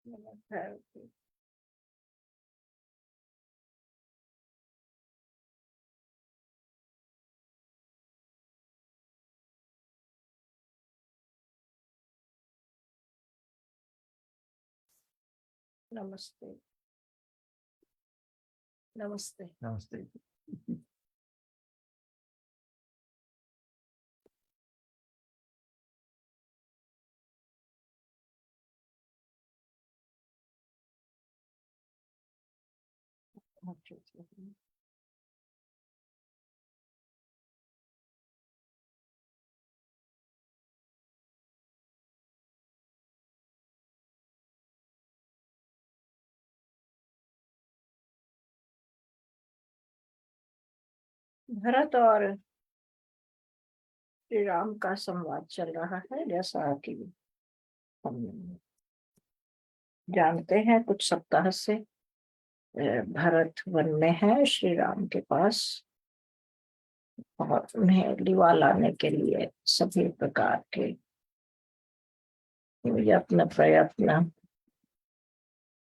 नमस्कार। नमस्ते। नमस्ते। नमस्ते। भरत और श्री राम का संवाद चल रहा है, जैसा कि हम जानते हैं। कुछ सप्ताह से भरत वन में है श्री राम के पास, और उन्हें लिवा लाने के लिए सभी प्रकार के यत्न प्रयत्न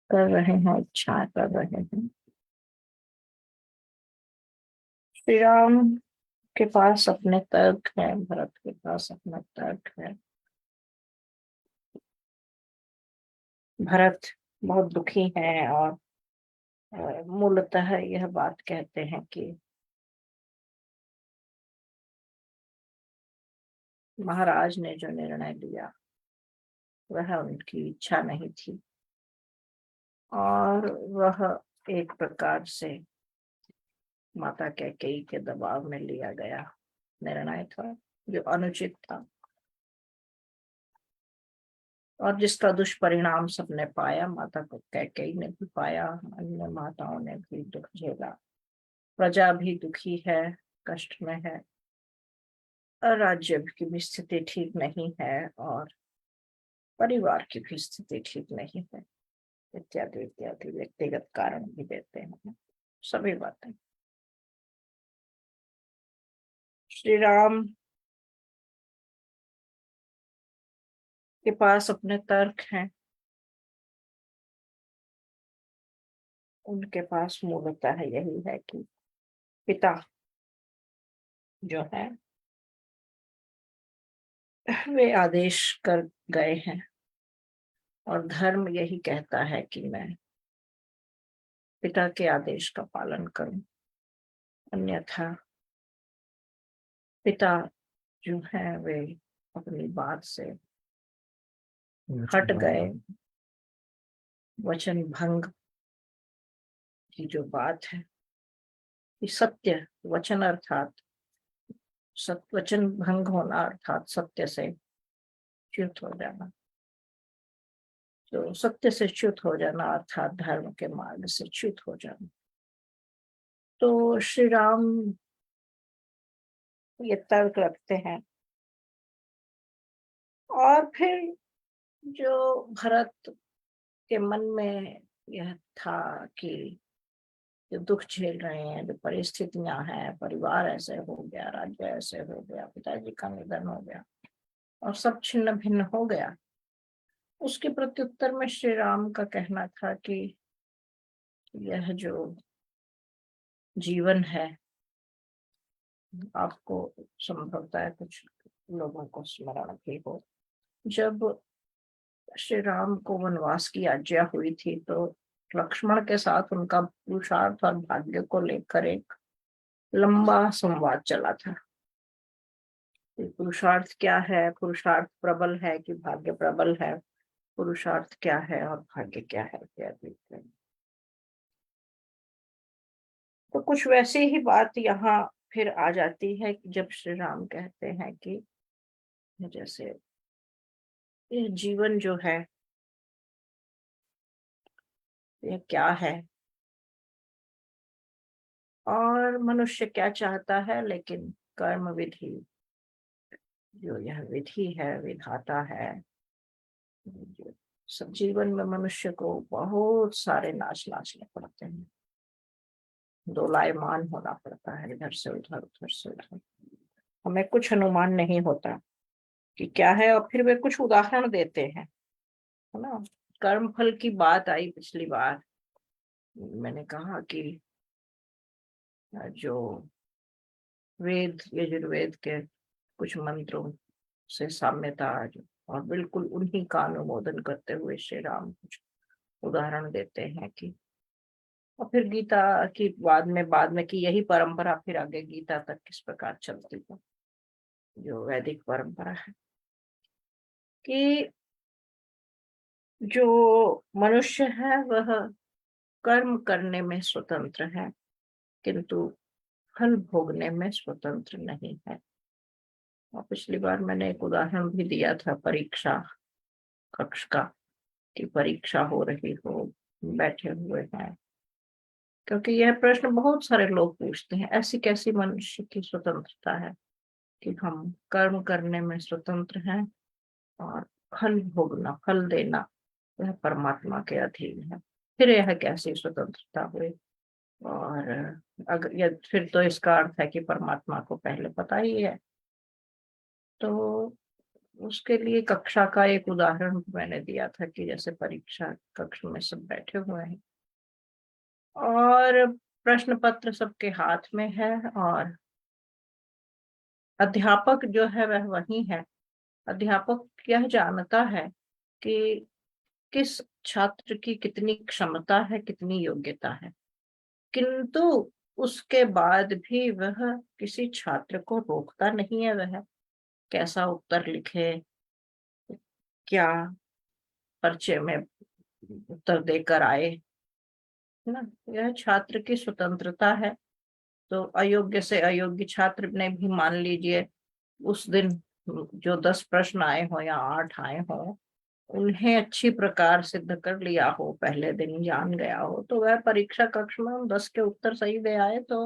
कर रहे हैं, इच्छा कर रहे हैं। श्री राम के पास अपने तर्क है, भरत के पास अपना तर्क है। भरत बहुत दुखी है और मूलतः यह बात कहते हैं कि महाराज ने जो निर्णय लिया वह उनकी इच्छा नहीं थी, और वह एक प्रकार से माता कैकेयी के दबाव में लिया गया निर्णय था, जो अनुचित था और जिसका दुष्परिणाम सबने पाया। माता को कैकेयी ने भी पाया, अन्य माताओं ने भी दुख झेला, प्रजा भी दुखी है, कष्ट में है, राज्य की भी स्थिति ठीक नहीं है, और परिवार की भी स्थिति ठीक नहीं है, इत्यादि इत्यादि व्यक्तिगत कारण भी देते हैं सभी बातें। श्री राम के पास अपने तर्क हैं। उनके पास मूलतः यही है कि पिता जो है वे आदेश कर गए हैं, और धर्म यही कहता है कि मैं पिता के आदेश का पालन करूं, अन्यथा पिता जो है वे अपनी बात से हट गए। वचन भंग की जो बात है कि सत्य वचन अर्थात वचन भंग होना अर्थात सत्य से च्युत हो जाना। तो सत्य से च्युत हो जाना अर्थात धर्म के मार्ग से च्युत हो जाना। तो श्री राम ये तर्क रखते हैं, और फिर जो भरत के मन में यह था कि जो दुख झेल रहे हैं, जो परिस्थितियां हैं, परिवार ऐसे हो गया, राज्य ऐसे हो गया, पिताजी का निधन हो गया और सब छिन्न भिन्न हो गया, उसके प्रत्युत्तर में श्री राम का कहना था कि यह जो जीवन है, आपको संभवतः है कुछ लोगों को स्मरण भी हो, जब श्री राम को वनवास की आज्ञा हुई थी तो लक्ष्मण के साथ उनका पुरुषार्थ और भाग्य को लेकर एक लंबा संवाद चला था। पुरुषार्थ क्या है, पुरुषार्थ प्रबल है कि भाग्य प्रबल है, पुरुषार्थ क्या है और भाग्य क्या है, इत्यादि। तो कुछ वैसी ही बात यहाँ फिर आ जाती है कि जब श्री राम कहते हैं कि जैसे ये जीवन जो है ये क्या है, और मनुष्य क्या चाहता है, लेकिन कर्म विधि जो यह विधि है, विधाता है, जो सब जीवन में मनुष्य को बहुत सारे नाच नाचने पड़ते हैं, दोलायमान होना पड़ता है, इधर से उधर उधर से उधर। हमें कुछ अनुमान नहीं होता कि क्या है, और फिर वे कुछ उदाहरण देते हैं, है ना। कर्म फल की बात आई पिछली बार, मैंने कहा कि जो वेद यजुर्वेद के कुछ मंत्रों से साम्यता जो, और बिल्कुल उन्हीं का अनुमोदन करते हुए श्री राम कुछ उदाहरण देते हैं कि, और फिर गीता की बाद में कि यही परंपरा फिर आगे गीता तक किस प्रकार चलती है, जो वैदिक परंपरा है, कि जो मनुष्य है वह कर्म करने में स्वतंत्र है, किंतु फल भोगने में स्वतंत्र नहीं है। और पिछली बार मैंने एक उदाहरण भी दिया था परीक्षा कक्ष का, कि परीक्षा हो रही हो, बैठे हुए हैं, क्योंकि यह प्रश्न बहुत सारे लोग पूछते हैं, ऐसी कैसी मनुष्य की स्वतंत्रता है कि हम कर्म करने में स्वतंत्र हैं और फल भोगना, फल देना यह परमात्मा के अधीन है, फिर यह कैसी स्वतंत्रता हुई। और अगर यह फिर तो इसका अर्थ है कि परमात्मा को पहले पता ही है। तो उसके लिए कक्षा का एक उदाहरण मैंने दिया था कि जैसे परीक्षा कक्ष में सब बैठे हुए हैं और प्रश्न पत्र सबके हाथ में है, और अध्यापक जो है वह वही है। अध्यापक यह जानता है कि किस छात्र की कितनी क्षमता है, कितनी योग्यता है, किंतु उसके बाद भी वह किसी छात्र को रोकता नहीं है, वह कैसा उत्तर लिखे, क्या पर्चे में उत्तर देकर आए, है ना। यह छात्र की स्वतंत्रता है। तो अयोग्य से अयोग्य छात्र ने भी मान लीजिए उस दिन जो 10 प्रश्न आए हो या 8 आए हो, उन्हें अच्छी प्रकार सिद्ध कर लिया हो, पहले दिन जान गया हो, तो वह परीक्षा कक्ष में उन 10 के उत्तर सही दे आए तो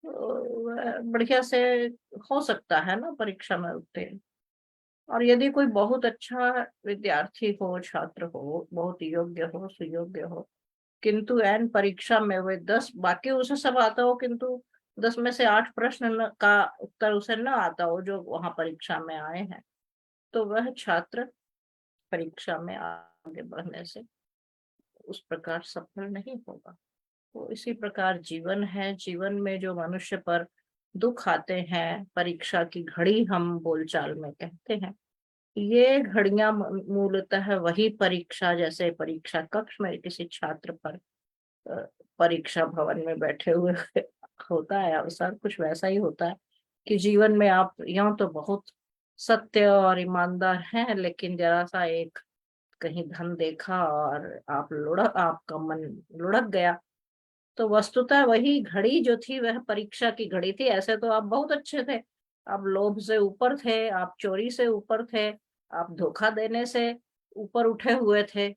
वह बढ़िया से हो सकता है ना परीक्षा में उत्तीर्ण। और यदि कोई बहुत अच्छा विद्यार्थी हो, छात्र हो, बहुत योग्य हो, सुयोग्य हो, किंतु एन परीक्षा में वे 10, बाकी उसे सब आता हो, किंतु 10 में से 8 प्रश्न का उत्तर उसे न आता हो जो वहां परीक्षा में आए हैं, तो वह छात्र परीक्षा में आगे बढ़ने से उस प्रकार सफल नहीं होगा। तो इसी प्रकार जीवन है, जीवन में जो मनुष्य पर दुख आते हैं, परीक्षा की घड़ी हम बोलचाल में कहते हैं, ये घड़ियां मूलतः वही परीक्षा, जैसे परीक्षा कक्ष में किसी छात्र पर परीक्षा भवन में बैठे हुए होता है अवसर, कुछ वैसा ही होता है कि जीवन में आप यूं तो बहुत सत्य और ईमानदार हैं, लेकिन जरा सा एक कहीं धन देखा और आपका मन लुढ़क गया। तो वस्तुतः वही घड़ी जो थी वह परीक्षा की घड़ी थी। ऐसे तो आप बहुत अच्छे थे, आप लोभ से ऊपर थे, आप चोरी से ऊपर थे, आप धोखा देने से ऊपर उठे हुए थे,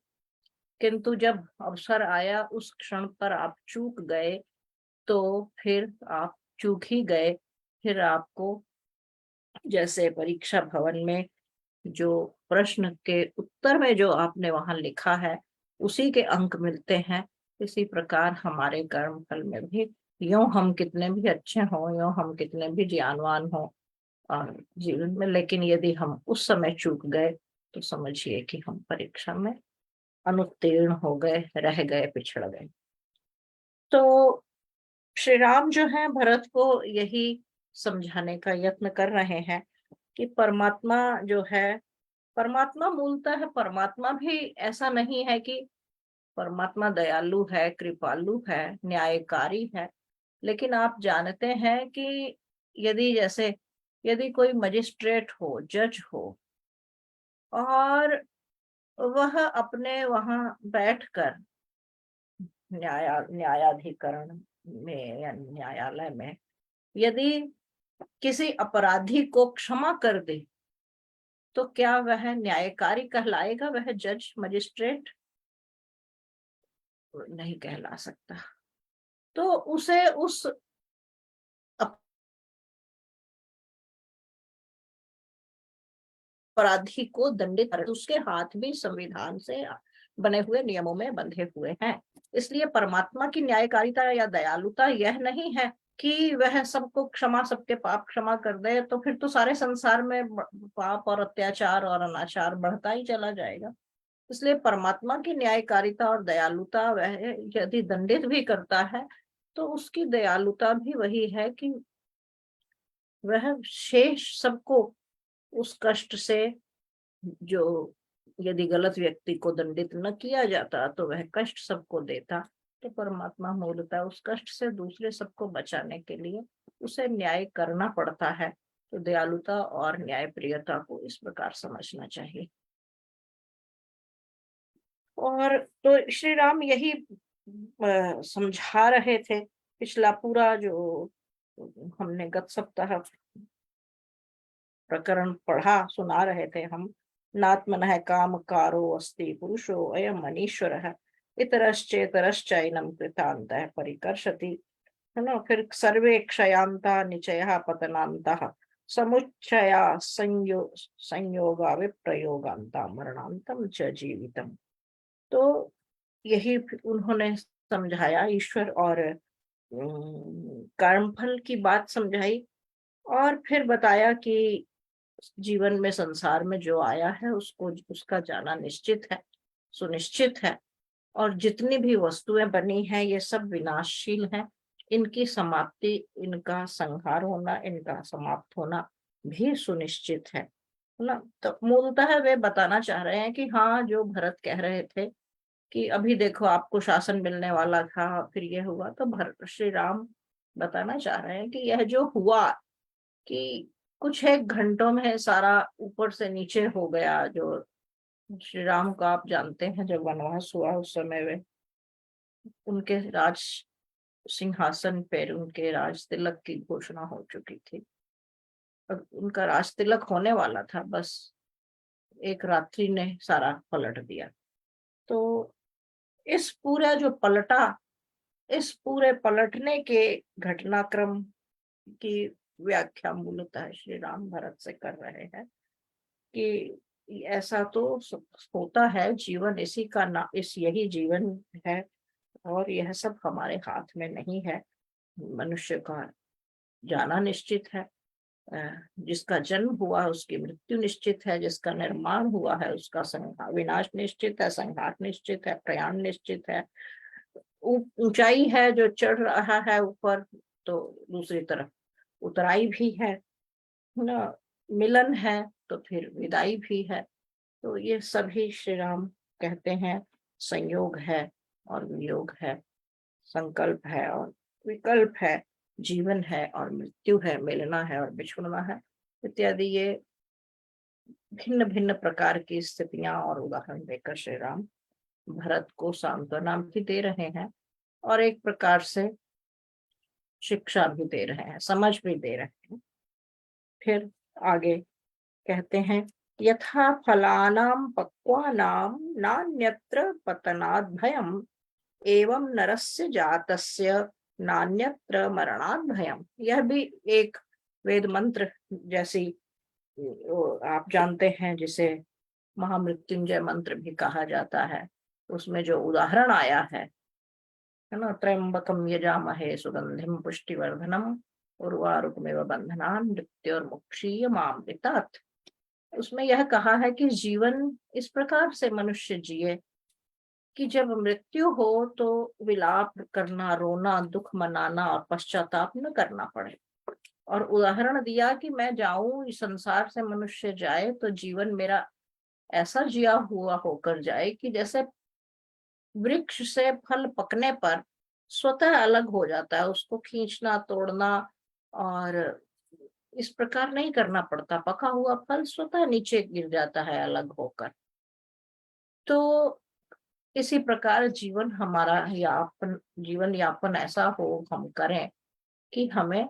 किंतु जब अवसर आया उस क्षण पर आप चूक गए, तो फिर आप चूक ही गए। फिर आपको जैसे परीक्षा भवन में जो प्रश्न के उत्तर में जो आपने वहां लिखा है उसी के अंक मिलते हैं, इसी प्रकार हमारे कर्म फल में भी यूं हम कितने भी अच्छे हों, यूं हम कितने भी ज्ञानवान हों और जीवन में, लेकिन यदि हम उस समय चूक गए तो समझिए कि हम परीक्षा में अनुत्तीर्ण हो गए, रह गए, पिछड़ गए। तो श्री राम जो है भरत को यही समझाने का यत्न कर रहे हैं कि परमात्मा जो है, परमात्मा मूलतः है, परमात्मा भी ऐसा नहीं है कि परमात्मा दयालु है, कृपालु है, न्यायकारी है, लेकिन आप जानते हैं कि जैसे यदि कोई मजिस्ट्रेट हो, जज हो, और वह अपने वहां बैठकर न्यायाधिकरण में या न्यायालय में यदि किसी अपराधी को क्षमा कर दे, तो क्या वह न्यायकारी कहलाएगा? वह जज मजिस्ट्रेट नहीं कहला सकता। तो उसे उस अपराधी को दंडित कर, उसके हाथ भी संविधान से बने हुए नियमों में बंधे हुए हैं। इसलिए परमात्मा की न्यायकारिता या दयालुता यह नहीं है कि वह सबको क्षमा, सबके पाप क्षमा कर दे, तो फिर तो सारे संसार में पाप और अत्याचार और अनाचार बढ़ता ही चला जाएगा। इसलिए परमात्मा की न्यायकारिता और दयालुता वह यदि दंडित भी करता है तो उसकी दयालुता भी वही है कि वह शेष सबको उस कष्ट से, जो यदि गलत व्यक्ति को दंडित न किया जाता तो वह कष्ट सबको देता, तो परमात्मा मूलतः उस कष्ट से दूसरे सबको बचाने के लिए उसे न्याय करना पड़ता है। तो दयालुता और न्यायप्रियता को इस प्रकार समझना चाहिए। और तो श्री राम यही समझा रहे थे। पिछला पूरा जो हमने गत सप्ताह प्रकरण पढ़ा, सुना रहे थे हम, नात्मनः काम कारो अस्ति पुरुषो अयम अनीश्वरः इतरश्चेतरश्चैनं कृतान्तः परिकर्षति, है ना। फिर सर्वे क्षयांता निचयः पतनान्तः समुच्चया संयोगा विप्रयोगान्ता मरणान्तम च जीवितम। तो यही उन्होंने समझाया, ईश्वर और कर्मफल की बात समझाई। और फिर बताया कि जीवन में, संसार में जो आया है उसको उसका जाना निश्चित है, सुनिश्चित है। और जितनी भी वस्तुएं बनी हैं ये सब विनाशशील हैं। इनकी समाप्ति, इनका संहार होना, इनका समाप्त होना भी सुनिश्चित है ना। तो मूलतः वे बताना चाह रहे हैं कि हाँ, जो भरत कह रहे थे कि अभी देखो आपको शासन मिलने वाला था, फिर ये हुआ, तो भरत श्री राम बताना चाह रहे हैं कि यह जो हुआ कि कुछ एक घंटों में सारा ऊपर से नीचे हो गया। जो श्री राम का आप जानते हैं, जब वनवास हुआ उस समय वे उनके राज सिंहासन पर उनके राज तिलक की घोषणा हो चुकी थी और उनका राज तिलक होने वाला था, बस एक रात्रि ने सारा पलट दिया। तो इस पूरा जो पलटा, इस पूरे पलटने के घटनाक्रम की व्याख्या मूलतः श्री राम भरत से कर रहे हैं कि ऐसा तो होता है, जीवन इसी का ना, इस यही जीवन है और यह सब हमारे हाथ में नहीं है। मनुष्य का जाना निश्चित है, जिसका जन्म हुआ उसकी मृत्यु निश्चित है, जिसका निर्माण हुआ है उसका संहार, विनाश निश्चित है, संहार निश्चित है, प्रयाण निश्चित है। ऊंचाई है जो चढ़ रहा है ऊपर, तो दूसरी तरफ उतराई भी है ना। मिलन है तो फिर विदाई भी है। तो ये सभी श्री राम कहते हैं संयोग है और वियोग है, संकल्प है और विकल्प है, जीवन है और मृत्यु है, मिलना है और बिछुड़ना है, इत्यादि। ये भिन्न भिन्न प्रकार की स्थितियां और उदाहरण देकर श्री राम भरत को सांत्वना भी दे रहे हैं और एक प्रकार से शिक्षा भी दे रहे हैं, समझ भी दे रहे हैं। फिर आगे कहते हैं, यथा फलानां पक्वानां नान्यत्र पतनात् भयम् एवं नरस्य जातस्य नान्यत्र मरणात् भयम्। यह भी एक वेद मंत्र जैसी, आप जानते हैं, जिसे महामृत्युंजय मंत्र भी कहा जाता है। उसमें जो उदाहरण आया है ना, त्र्यंबकम यजामहे सुगंधिम पुष्टिवर्धनम उर्वारुकमेव बंधनान् मृत्योर्मुक्षीयमामृतात्। उसमें यह कहा है कि जीवन इस प्रकार से मनुष्य जिए कि जब मृत्यु हो तो विलाप करना, रोना, दुख मनाना और पश्चाताप न करना पड़े। और उदाहरण दिया कि मैं जाऊं, इस संसार से मनुष्य जाए तो जीवन मेरा ऐसा जिया हुआ होकर जाए कि जैसे वृक्ष से फल पकने पर स्वतः अलग हो जाता है, उसको खींचना, तोड़ना और इस प्रकार नहीं करना पड़ता, पका हुआ फल स्वतः नीचे गिर जाता है अलग होकर। तो इसी प्रकार जीवन हमारा यापन, जीवन यापन ऐसा हो हम करें कि हमें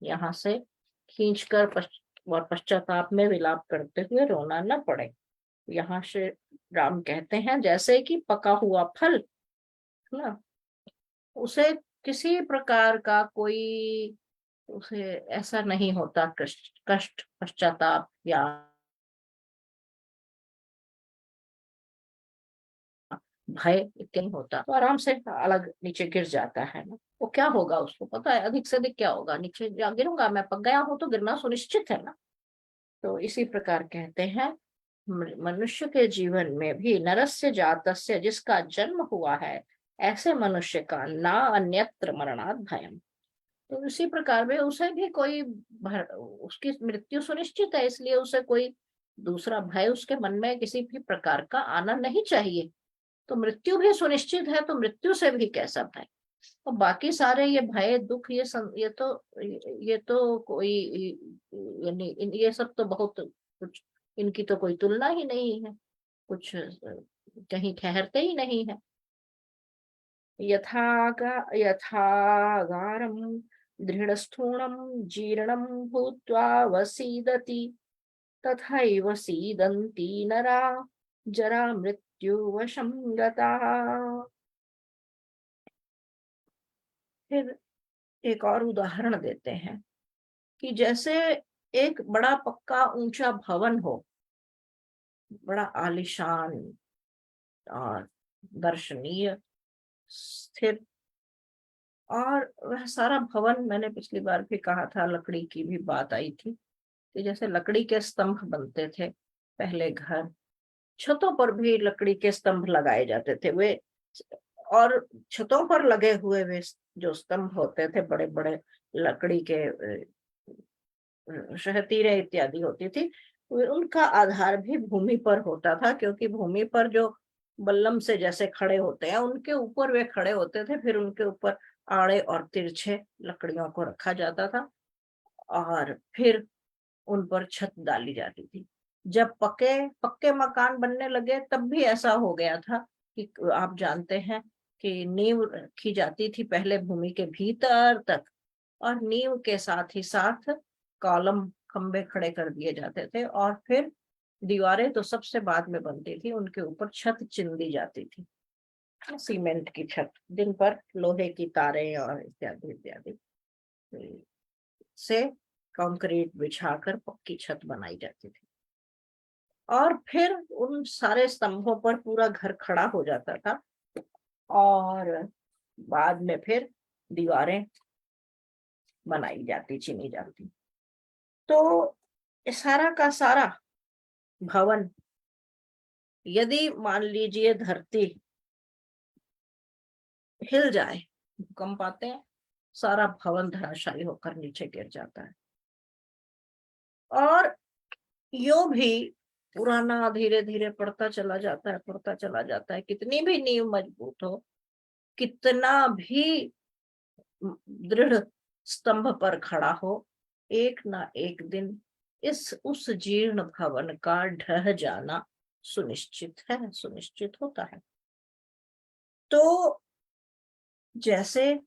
यहाँ से खींचकर और पश्चाताप में विलाप करते हुए रोना न पड़े। यहाँ से राम कहते हैं जैसे कि पका हुआ फल ना, उसे किसी प्रकार का कोई, उसे ऐसा नहीं होता कष्ट, पश्चाताप या भय इत्यादि होता, तो आराम से अलग नीचे गिर जाता है ना। वो क्या होगा उसको पता है, अधिक से अधिक क्या होगा, नीचे गिरूंगा, मैं पक गया हूं तो गिरना सुनिश्चित है ना। तो इसी प्रकार कहते हैं मनुष्य के जीवन में भी नरस्य जातस्य, जिसका जन्म हुआ है, ऐसे मनुष्य का ना अन्यत्र मरणात् भयम। तो इसी प्रकार में उसे भी कोई उसकी मृत्यु सुनिश्चित है, इसलिए उसे कोई दूसरा भय उसके मन में किसी भी प्रकार का आना नहीं चाहिए। तो मृत्यु भी सुनिश्चित है, तो मृत्यु से भी कैसा भय। तो बाकी सारे ये भय दुख ये तो कोई यानी ये सब तो बहुत कुछ, इनकी तो कोई तुलना ही नहीं है, कुछ कहीं ठहरते ही नहीं है। यथागारम दृढ़स्थूणम जीर्णम भूत्वा वसीदति, तथैव सीदन्ति नरा जरा मृत्यु वशं गताः। फिर एक और उदाहरण देते हैं कि जैसे एक बड़ा पक्का ऊंचा भवन हो, बड़ा आलीशान और दर्शनीय, स्थिर, और वह सारा भवन, मैंने पिछली बार भी कहा था, लकड़ी की भी बात आई थी कि जैसे लकड़ी के स्तंभ बनते थे पहले घर, छतों पर भी लकड़ी के स्तंभ लगाए जाते थे वे, और छतों पर लगे हुए वे जो स्तंभ होते थे बड़े बड़े लकड़ी के शहतीरे इत्यादि होती थी, उनका आधार भी भूमि पर होता था, क्योंकि भूमि पर जो बल्लम से जैसे खड़े होते हैं उनके ऊपर वे खड़े होते थे, फिर उनके ऊपर आड़े और तिरछे लकड़ियों को रखा जाता था और फिर उन पर छत डाली जाती थी। जब पक्के पक्के मकान बनने लगे तब भी ऐसा हो गया था कि आप जानते हैं कि नींव रखी जाती थी पहले भूमि के भीतर तक, और नींव के साथ ही साथ कॉलम खंबे खड़े कर दिए जाते थे, और फिर दीवारें तो सबसे बाद में बनती थी, उनके ऊपर छत चिन दी जाती थी, सीमेंट की छत, जिन पर लोहे की तारें और इत्यादि इत्यादि से कंक्रीट बिछाकर पक्की छत बनाई जाती थी। और फिर उन सारे स्तंभों पर पूरा घर खड़ा हो जाता था, और बाद में फिर दीवारें बनाई जाती, चीनी जाती। तो सारा का सारा भवन, यदि मान लीजिए धरती हिल जाए, भूकंप आते हैं, सारा भवन धराशायी होकर नीचे गिर जाता है। और यो भी पुराना धीरे धीरे पड़ता चला जाता है, पड़ता चला जाता है, कितनी भी नींव मजबूत हो, कितना भी दृढ़ स्तंभ पर खड़ा हो, एक ना एक दिन इस उस जीर्ण भवन का ढह जाना सुनिश्चित है, सुनिश्चित होता है। तो जैसे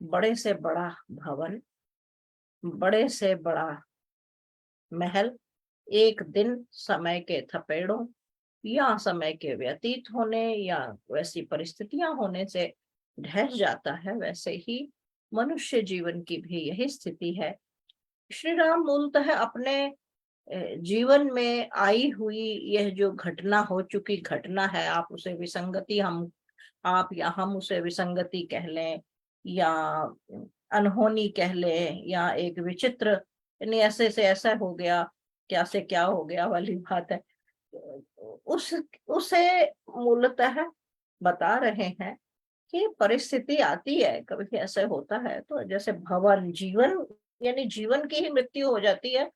बड़े से बड़ा भवन, बड़े से बड़ा महल एक दिन समय के थपेड़ों या समय के व्यतीत होने या वैसी परिस्थितियां होने से ढह जाता है, वैसे ही मनुष्य जीवन की भी यही स्थिति है। श्री राम मूलतः अपने जीवन में आई हुई यह जो घटना, हो चुकी घटना है, आप उसे विसंगति, आप या हम उसे विसंगति कह लें, या अनहोनी कह लें, या एक विचित्र, यानी ऐसे से ऐसा हो गया, क्या से क्या हो गया वाली बात है, उस उसे मूलतः बता रहे हैं कि परिस्थिति आती है, कभी ऐसे होता है। तो जैसे भवन, जीवन, यानी जीवन की ही मृत्यु हो जाती है,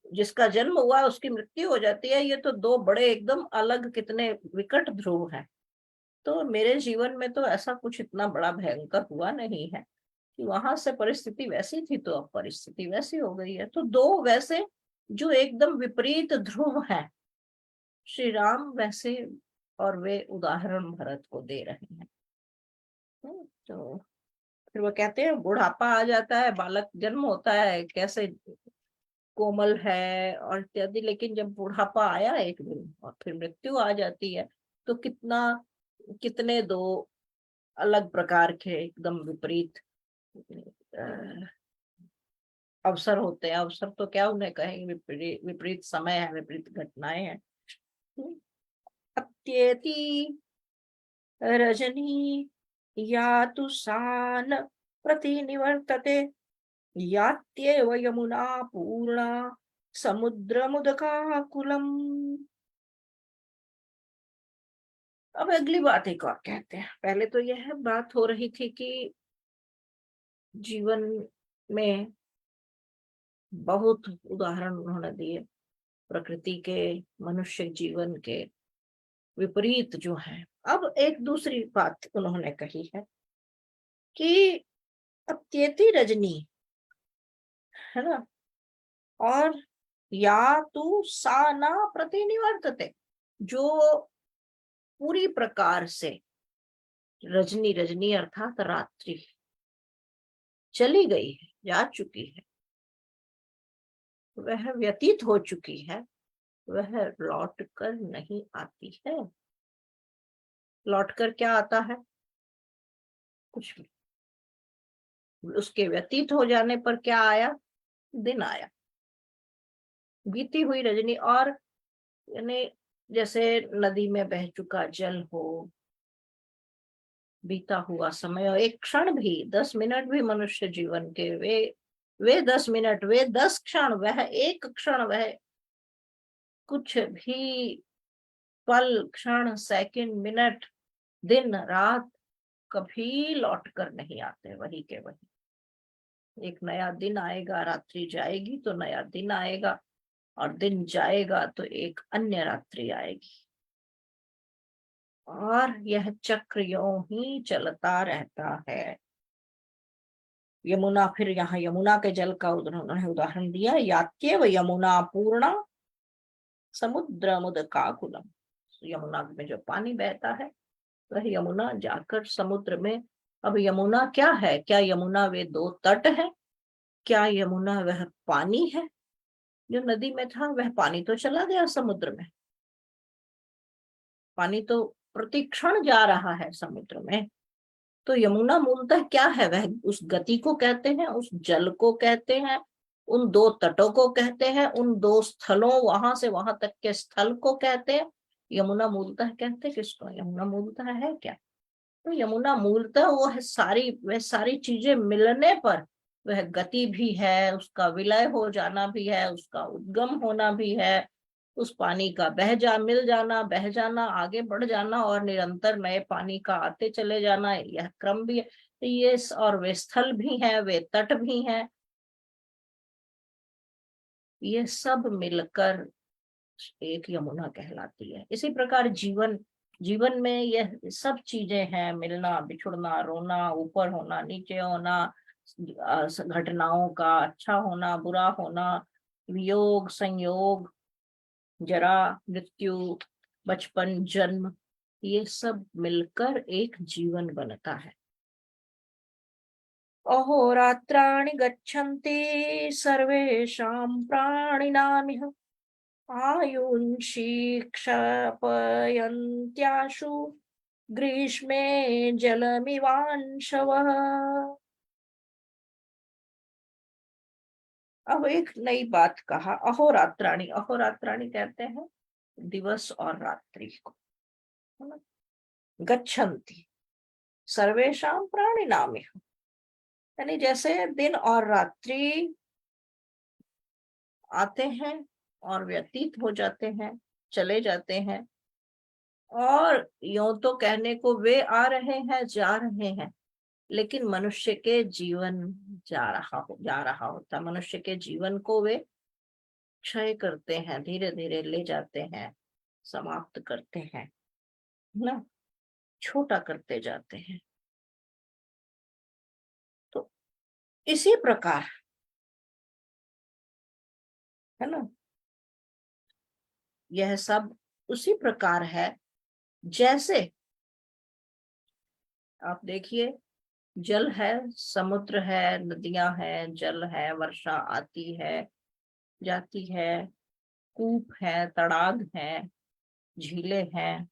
जिसका जन्म हुआ उसकी मृत्यु हो जाती है, ये तो दो बड़े एकदम अलग कितने विकट ध्रुव हैं। तो मेरे जीवन में तो ऐसा कुछ इतना बड़ा भयंकर हुआ नहीं है कि वहां से परिस्थिति वैसी थी तो अब परिस्थिति वैसी हो गई है। तो दो वैसे जो एकदम विपरीत ध्रुव हैं, श्री राम वैसे, और वे उदाहरण भरत को दे रहे हैं। तो फिर वो कहते हैं बुढ़ापा आ जाता है, बालक जन्म होता है, कैसे कोमल है और इत्यादि, लेकिन जब बुढ़ापा आया एक दिन और फिर मृत्यु आ जाती है, तो कितने दो अलग प्रकार के एकदम विपरीत अ, अवसर होते हैं। अवसर तो क्या उन्हें कहेंगे, विपरीत विपरीत समय है, विपरीत घटनाएं हैं। अत्येति रजनी यातु सान प्रतिनिवर्तते, यात्येव यमुना पूर्णा समुद्रमुदकाकुलम। अब अगली बात एक और कहते हैं। पहले तो यह बात हो रही थी कि जीवन में बहुत उदाहरण उन्होंने दिए प्रकृति के, मनुष्य जीवन के विपरीत जो है। अब एक दूसरी बात उन्होंने कही है कि अब त्येती रजनी, है ना, और या तू सा ना प्रतिनिवर्तते, जो पूरी प्रकार से रजनी, रजनी अर्थात रात्रि चली गई है, जा चुकी है, वह व्यतीत हो चुकी है, वह लौट कर नहीं आती है। लौट कर क्या आता है? कुछ भी। उसके व्यतीत हो जाने पर क्या आया? दिन आया। बीती हुई रजनी, और यानी जैसे नदी में बह चुका जल हो, बीता हुआ समय, और एक क्षण भी, 10 मिनट भी मनुष्य जीवन के, वे 10 मिनट, वे 10 क्षण, वह एक क्षण, वह कुछ भी पल, क्षण, सेकंड, मिनट, दिन, रात कभी लौट कर नहीं आते, वही के वही। एक नया दिन आएगा, रात्रि जाएगी तो नया दिन आएगा, और दिन जाएगा तो एक अन्य रात्रि आएगी, और यह चक्र यूं ही चलता रहता है। यमुना, फिर यहाँ यमुना के जल का उन्होंने उदाहरण दिया। यात्येव यमुना पूर्णा समुद्र मुदकाकुलम। यमुना में जो पानी बहता है, वह यमुना जाकर समुद्र में। अब यमुना क्या है? क्या यमुना वे दो तट है? क्या यमुना वह पानी है? जो नदी में था वह पानी तो चला गया समुद्र में। पानी तो प्रतिक्षण जा रहा है समुद्र में। तो यमुना मूलतः क्या है? वह उस गति को कहते हैं, उस जल को कहते हैं, उन दो तटों को कहते हैं, उन दो स्थलों, वहां से वहां तक के स्थल को कहते हैं। यमुना मूलतः कहते हैं किसको? यमुना मूलतः है क्या? तो यमुना मूलतः वो है सारी, वह सारी चीजें मिलने पर वह गति भी है, उसका विलय हो जाना भी है, उसका उद्गम होना भी है, उस पानी का मिल जाना, बह जाना, आगे बढ़ जाना, और निरंतर नए पानी का आते चले जाना, यह क्रम भी है। ये और वे स्थल भी हैं, वे तट भी हैं, ये सब मिलकर एक यमुना कहलाती है। इसी प्रकार जीवन, जीवन में यह सब चीजें हैं, मिलना, बिछुड़ना, रोना, ऊपर होना, नीचे होना, घटनाओं का अच्छा होना, बुरा होना, वियोग, संयोग, जरा, मृत्यु, बचपन, जन्म, ये सब मिलकर एक जीवन बनता है। अहोरात्राणि गच्छन्ति सर्वेषां प्राणिनामिह आयुंषि क्षपयन्त्याशु ग्रीष्मे जलमिवांशवः। अब एक नई बात कहा, अहोरात्राणि। अहोरात्राणि कहते हैं दिवस और रात्रि को, है ना। गच्छन्ति सर्वेषां प्राणिनामिह, यानी जैसे दिन और रात्रि आते हैं और व्यतीत हो जाते हैं, चले जाते हैं, और यूं तो कहने को वे आ रहे हैं, जा रहे हैं, लेकिन मनुष्य के जीवन जा रहा होता, मनुष्य के जीवन को वे क्षय करते हैं, धीरे धीरे ले जाते हैं, समाप्त करते हैं, ना, छोटा करते जाते हैं। तो इसी प्रकार, है ना, यह सब उसी प्रकार है जैसे आप देखिए, जल है, समुद्र है, नदियां हैं, जल है, वर्षा आती है, जाती है, कूप है, तड़ाग है, झीलें हैं,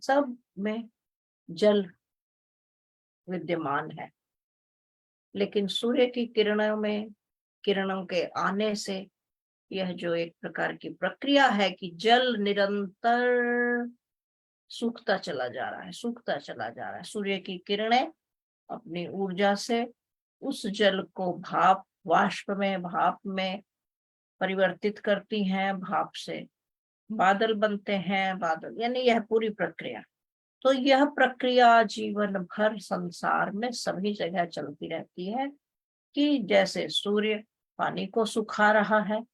सब में जल विद्यमान है। लेकिन सूर्य की किरणों के आने से यह जो एक प्रकार की प्रक्रिया है कि जल निरंतर सूखता चला जा रहा है, सूखता चला जा रहा है। सूर्य की किरणें अपनी ऊर्जा से उस जल को भाप में परिवर्तित करती हैं भाप से, बादल बनते हैं, बादल, यानी यह पूरी प्रक्रिया। तो यह प्रक्रिया जीवन भर संसार में सभी जगह चलती रहती है, कि जैसे सूर्य पानी को सुखा रहा है,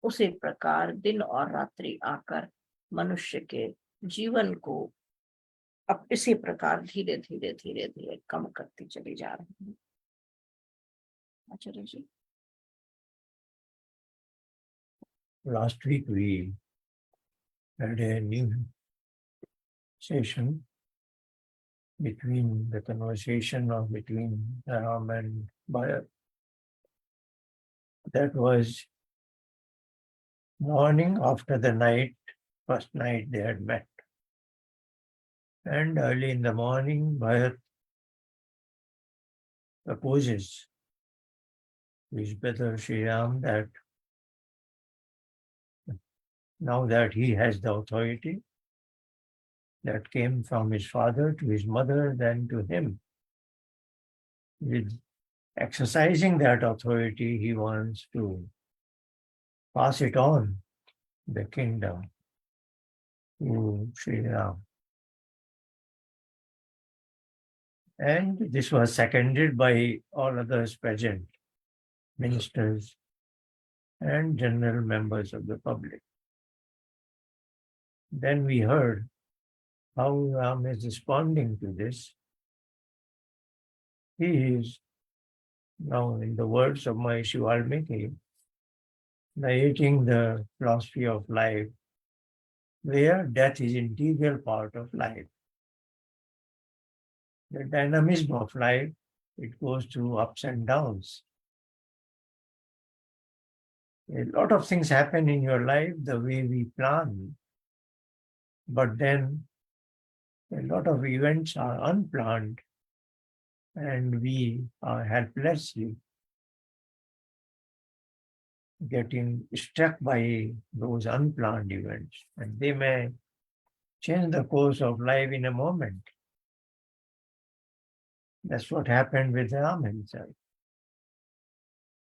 उसी प्रकार दिन और रात्रि आकर मनुष्य के जीवन को अब इसी प्रकार धीरे धीरे धीरे धीरे कम करती चली जा रही है। आचार्य जी। Last week we had a new session between the conversation between Ram and Bharat. That was morning after the night, first night they had met. And early in the morning, Bharat proposes to his brother Sri Ram that now that he has the authority that came from his father to his mother, then to him, with exercising that authority, he wants to pass it on, the kingdom, to Sri Ram. And this was seconded by all others present, ministers and general members of the public. Then we heard how Ram is responding to this. He is now, in the words of Maharishi Valmiki, narrating the philosophy of life, where death is an integral part of life. The dynamism of life, it goes through ups and downs. A lot of things happen in your life the way we plan, but then a lot of events are unplanned and we are helplessly getting struck by those unplanned events, and they may change the course of life in a moment. That's what happened with Ram himself.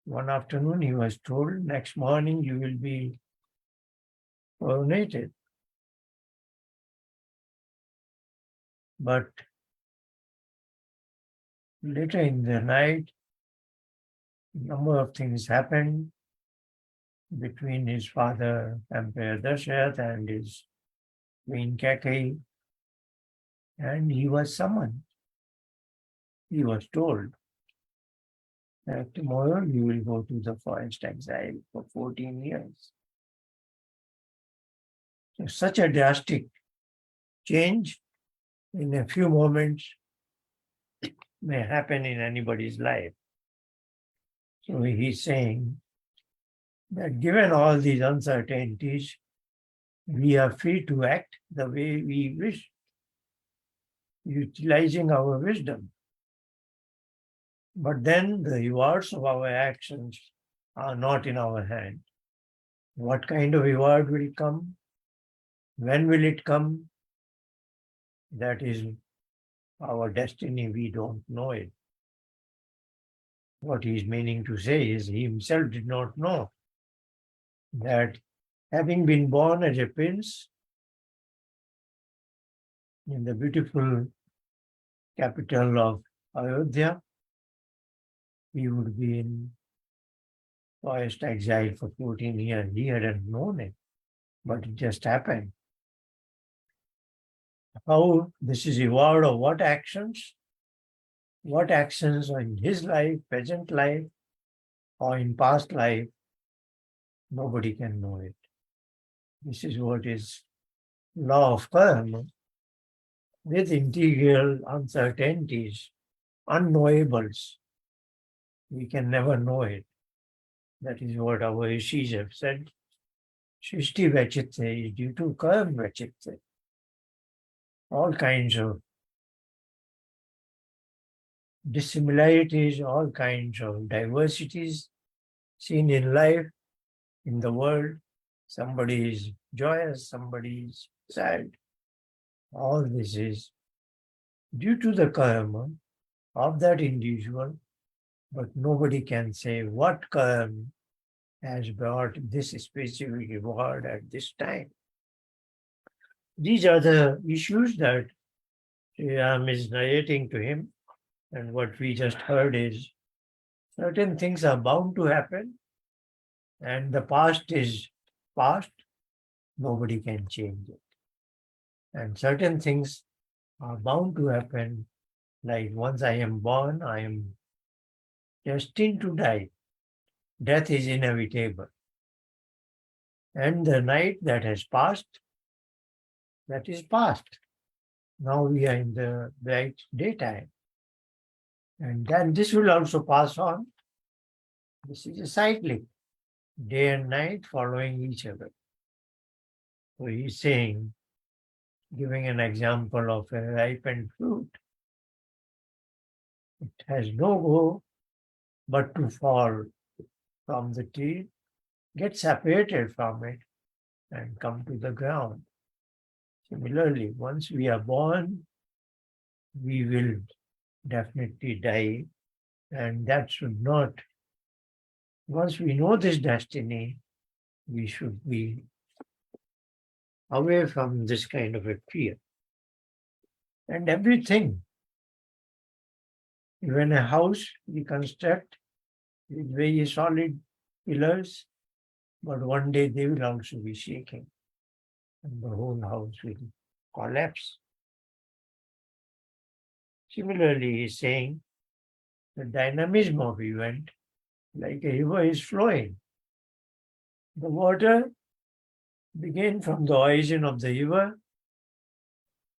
One afternoon he was told, next morning you will be coronated. But later in the night, a number of things happened between his father, Emperor Dasharatha, and his queen Kaikeyi, and he was summoned. He was told that tomorrow you will go to the forest exile for 14 years. So such a drastic change in a few moments may happen in anybody's life. So he's saying that given all these uncertainties, we are free to act the way we wish, utilizing our wisdom. But then the rewards of our actions are not in our hand. What kind of reward will come? When will it come? That is our destiny. We don't know it. What he's meaning to say is he himself did not know that having been born as a prince in the beautiful capital of Ayodhya, he would be in forest exile for 14 years. He hadn't known it, but it just happened. How this is reward of what actions? What actions in his life, present life, or in past life, nobody can know it. This is what is law of karma, with integral uncertainties, unknowables. We can never know it. That is what our rishis have said. Shrishti Vachitya is due to karma Vachitya. All kinds of dissimilarities, all kinds of diversities seen in life, in the world. Somebody is joyous, somebody is sad. All this is due to the karma of that individual, but nobody can say what karma has brought this specific reward at this time. These are the issues that Sri Ram is narrating to him, and what we just heard is certain things are bound to happen, and the past is past, nobody can change it. And certain things are bound to happen, like once I am born, I am destined to die. Death is inevitable. And the night that has passed, that is past. Now we are in the bright daytime. And then this will also pass on. This is a cyclic, day and night following each other. So he's saying, giving an example of a ripened fruit, it has no goal but to fall from the tree, get separated from it, and come to the ground. Similarly, once we are born, we will definitely die, and that should not, once we know this destiny, we should be away from this kind of a fear. And everything, even a house we construct with very solid pillars, but one day they will also be shaking and the whole house will collapse. Similarly, he is saying the dynamism of event, like a river is flowing. The water begin from the origin of the river.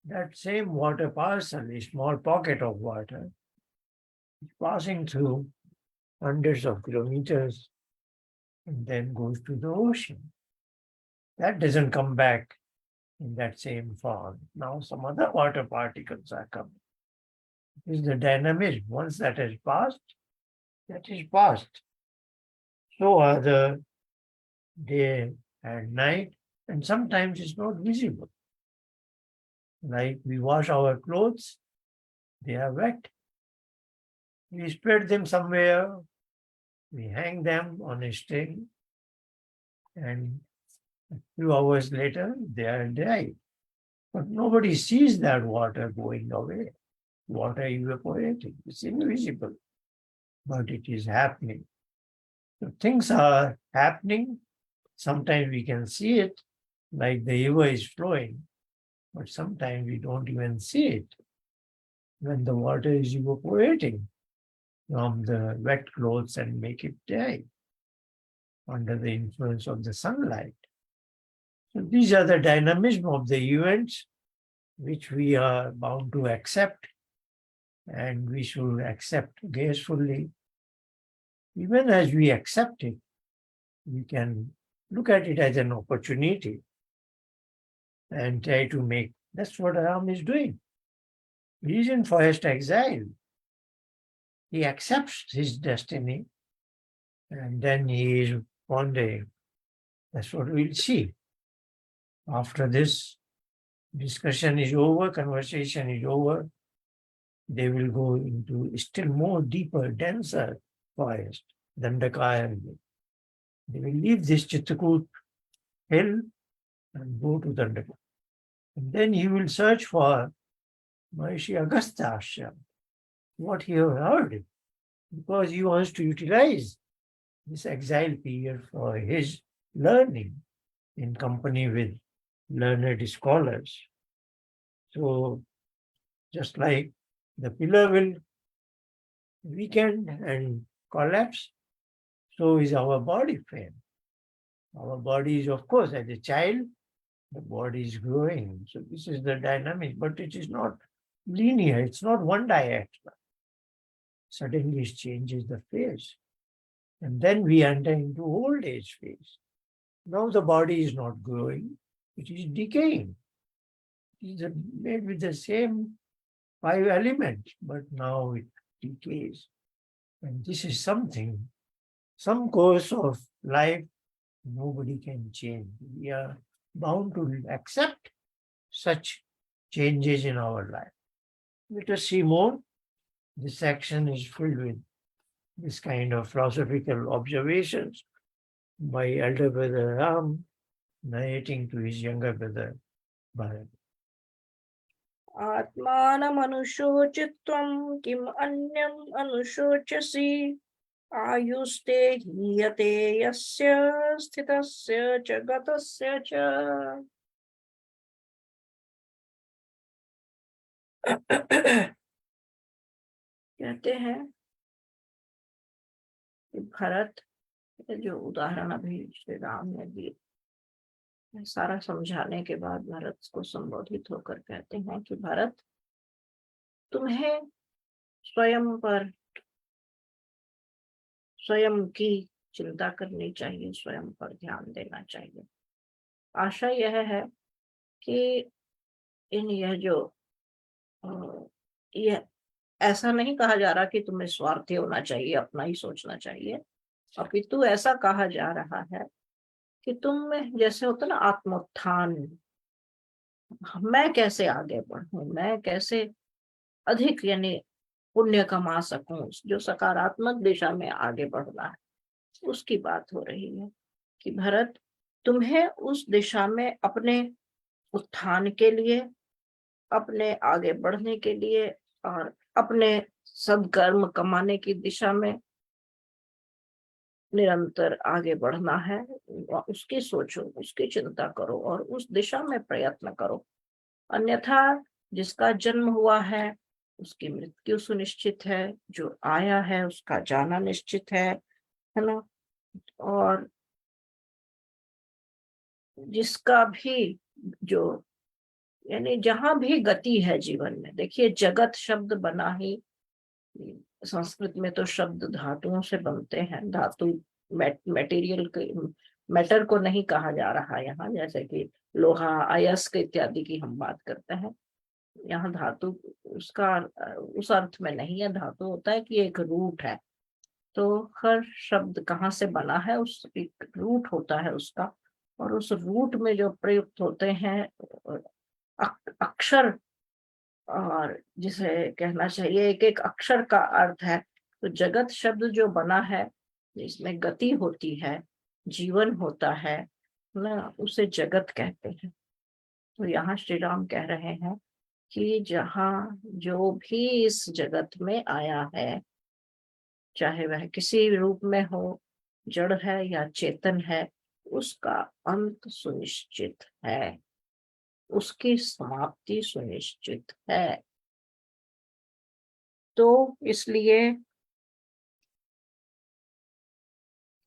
That same water parcel, a small pocket of water, is passing through hundreds of kilometers and then goes to the ocean. That doesn't come back in that same form. Now some other water particles are coming. It is the dynamism. Once that has passed, that is past. So are the day and night, and sometimes it's not visible. Like we wash our clothes, they are wet. We spread them somewhere, we hang them on a string, and a few hours later, they are dry. But nobody sees that water going away, water evaporating. It's invisible, but it is happening. So things are happening. Sometimes we can see it, like the river is flowing, but sometimes we don't even see it when the water is evaporating from the wet clothes and make it dry under the influence of the sunlight. So these are the dynamism of the events which we are bound to accept, and we should accept gracefully. Even as we accept it, we can look at it as an opportunity and try to make, that's what Ram is doing. He is in forest exile. He accepts his destiny and then he is pondering. That's what we'll see. After this discussion is over, conversation is over, they will go into still more deeper, denser forest, Dandakaya. They will leave this Chitrakoot hill and go to Dandaka. And then he will search for Maharishi Agastya ashram, what he heard, because he wants to utilize this exile period for his learning in company with learned scholars. So just like the pillar will weaken and collapse, so is our body frame. Our body is, of course, as a child, the body is growing. So this is the dynamic, but it is not linear. It's not one directional. Suddenly it changes the phase. And then we enter into old age phase. Now the body is not growing, it is decaying. It is made with the same 5 elements, but now it decays. And this is something, some course of life nobody can change. We are bound to accept such changes in our life. Let us see more. This section is filled with this kind of philosophical observations by elder brother Ram narrating to his younger brother Bharat. आत्मानमनुशोचित्वं किम् अन्यम् अनुशोचसि आयुस्ते हीयते यस्य स्थितस्य च गतस्य च। कहते हैं कि भरत, जो उदाहरण अभी श्री राम ने दिए, सारा समझाने के बाद भरत को संबोधित होकर कहते हैं कि भरत, तुम्हें स्वयं पर, स्वयं की चिंता करनी चाहिए, स्वयं पर ध्यान देना चाहिए। आशा यह है कि यह जो यह ऐसा नहीं कहा जा रहा कि तुम्हें स्वार्थी होना चाहिए, अपना ही सोचना चाहिए, अपितु ऐसा कहा जा रहा है कि तुम में जैसे होता ना आत्मोत्थान, मैं कैसे आगे बढ़ूं, मैं कैसे अधिक यानी पुण्य कमा सकूं, जो सकारात्मक दिशा में आगे बढ़ना है, उसकी बात हो रही है कि भरत, तुम्हें उस दिशा में अपने उत्थान के लिए, अपने आगे बढ़ने के लिए और अपने सद्कर्म कमाने की दिशा में निरंतर आगे बढ़ना है। उसकी सोचो, उसकी चिंता करो और उस दिशा में प्रयत्न करो। अन्यथा जिसका जन्म हुआ है उसकी मृत्यु सुनिश्चित है, जो आया है उसका जाना निश्चित है ना। और जिसका भी जो यानी जहां भी गति है जीवन में, देखिए जगत शब्द बना ही, संस्कृत में तो शब्द धातुओं से बनते हैं, धातु मेटीरियल के मैटर को नहीं कहा जा रहा यहाँ, जैसे कि लोहा अयस्क इत्यादि की हम बात करते हैं। यहाँ धातु उसका उस अर्थ में नहीं है, धातु होता है कि एक रूट है, तो हर शब्द कहाँ से बना है उस एक रूट होता है उसका, और उस रूट में जो प्रयुक्त होते हैं अक्षर, और जिसे कहना चाहिए एक एक अक्षर का अर्थ है। तो जगत शब्द जो बना है जिसमें गति होती है, जीवन होता है ना, उसे जगत कहते हैं। तो यहाँ श्री राम कह रहे हैं कि जहाँ जो भी इस जगत में आया है, चाहे वह किसी रूप में हो, जड़ है या चेतन है, उसका अंत सुनिश्चित है, उसकी समाप्ति सुनिश्चित है। तो इसलिए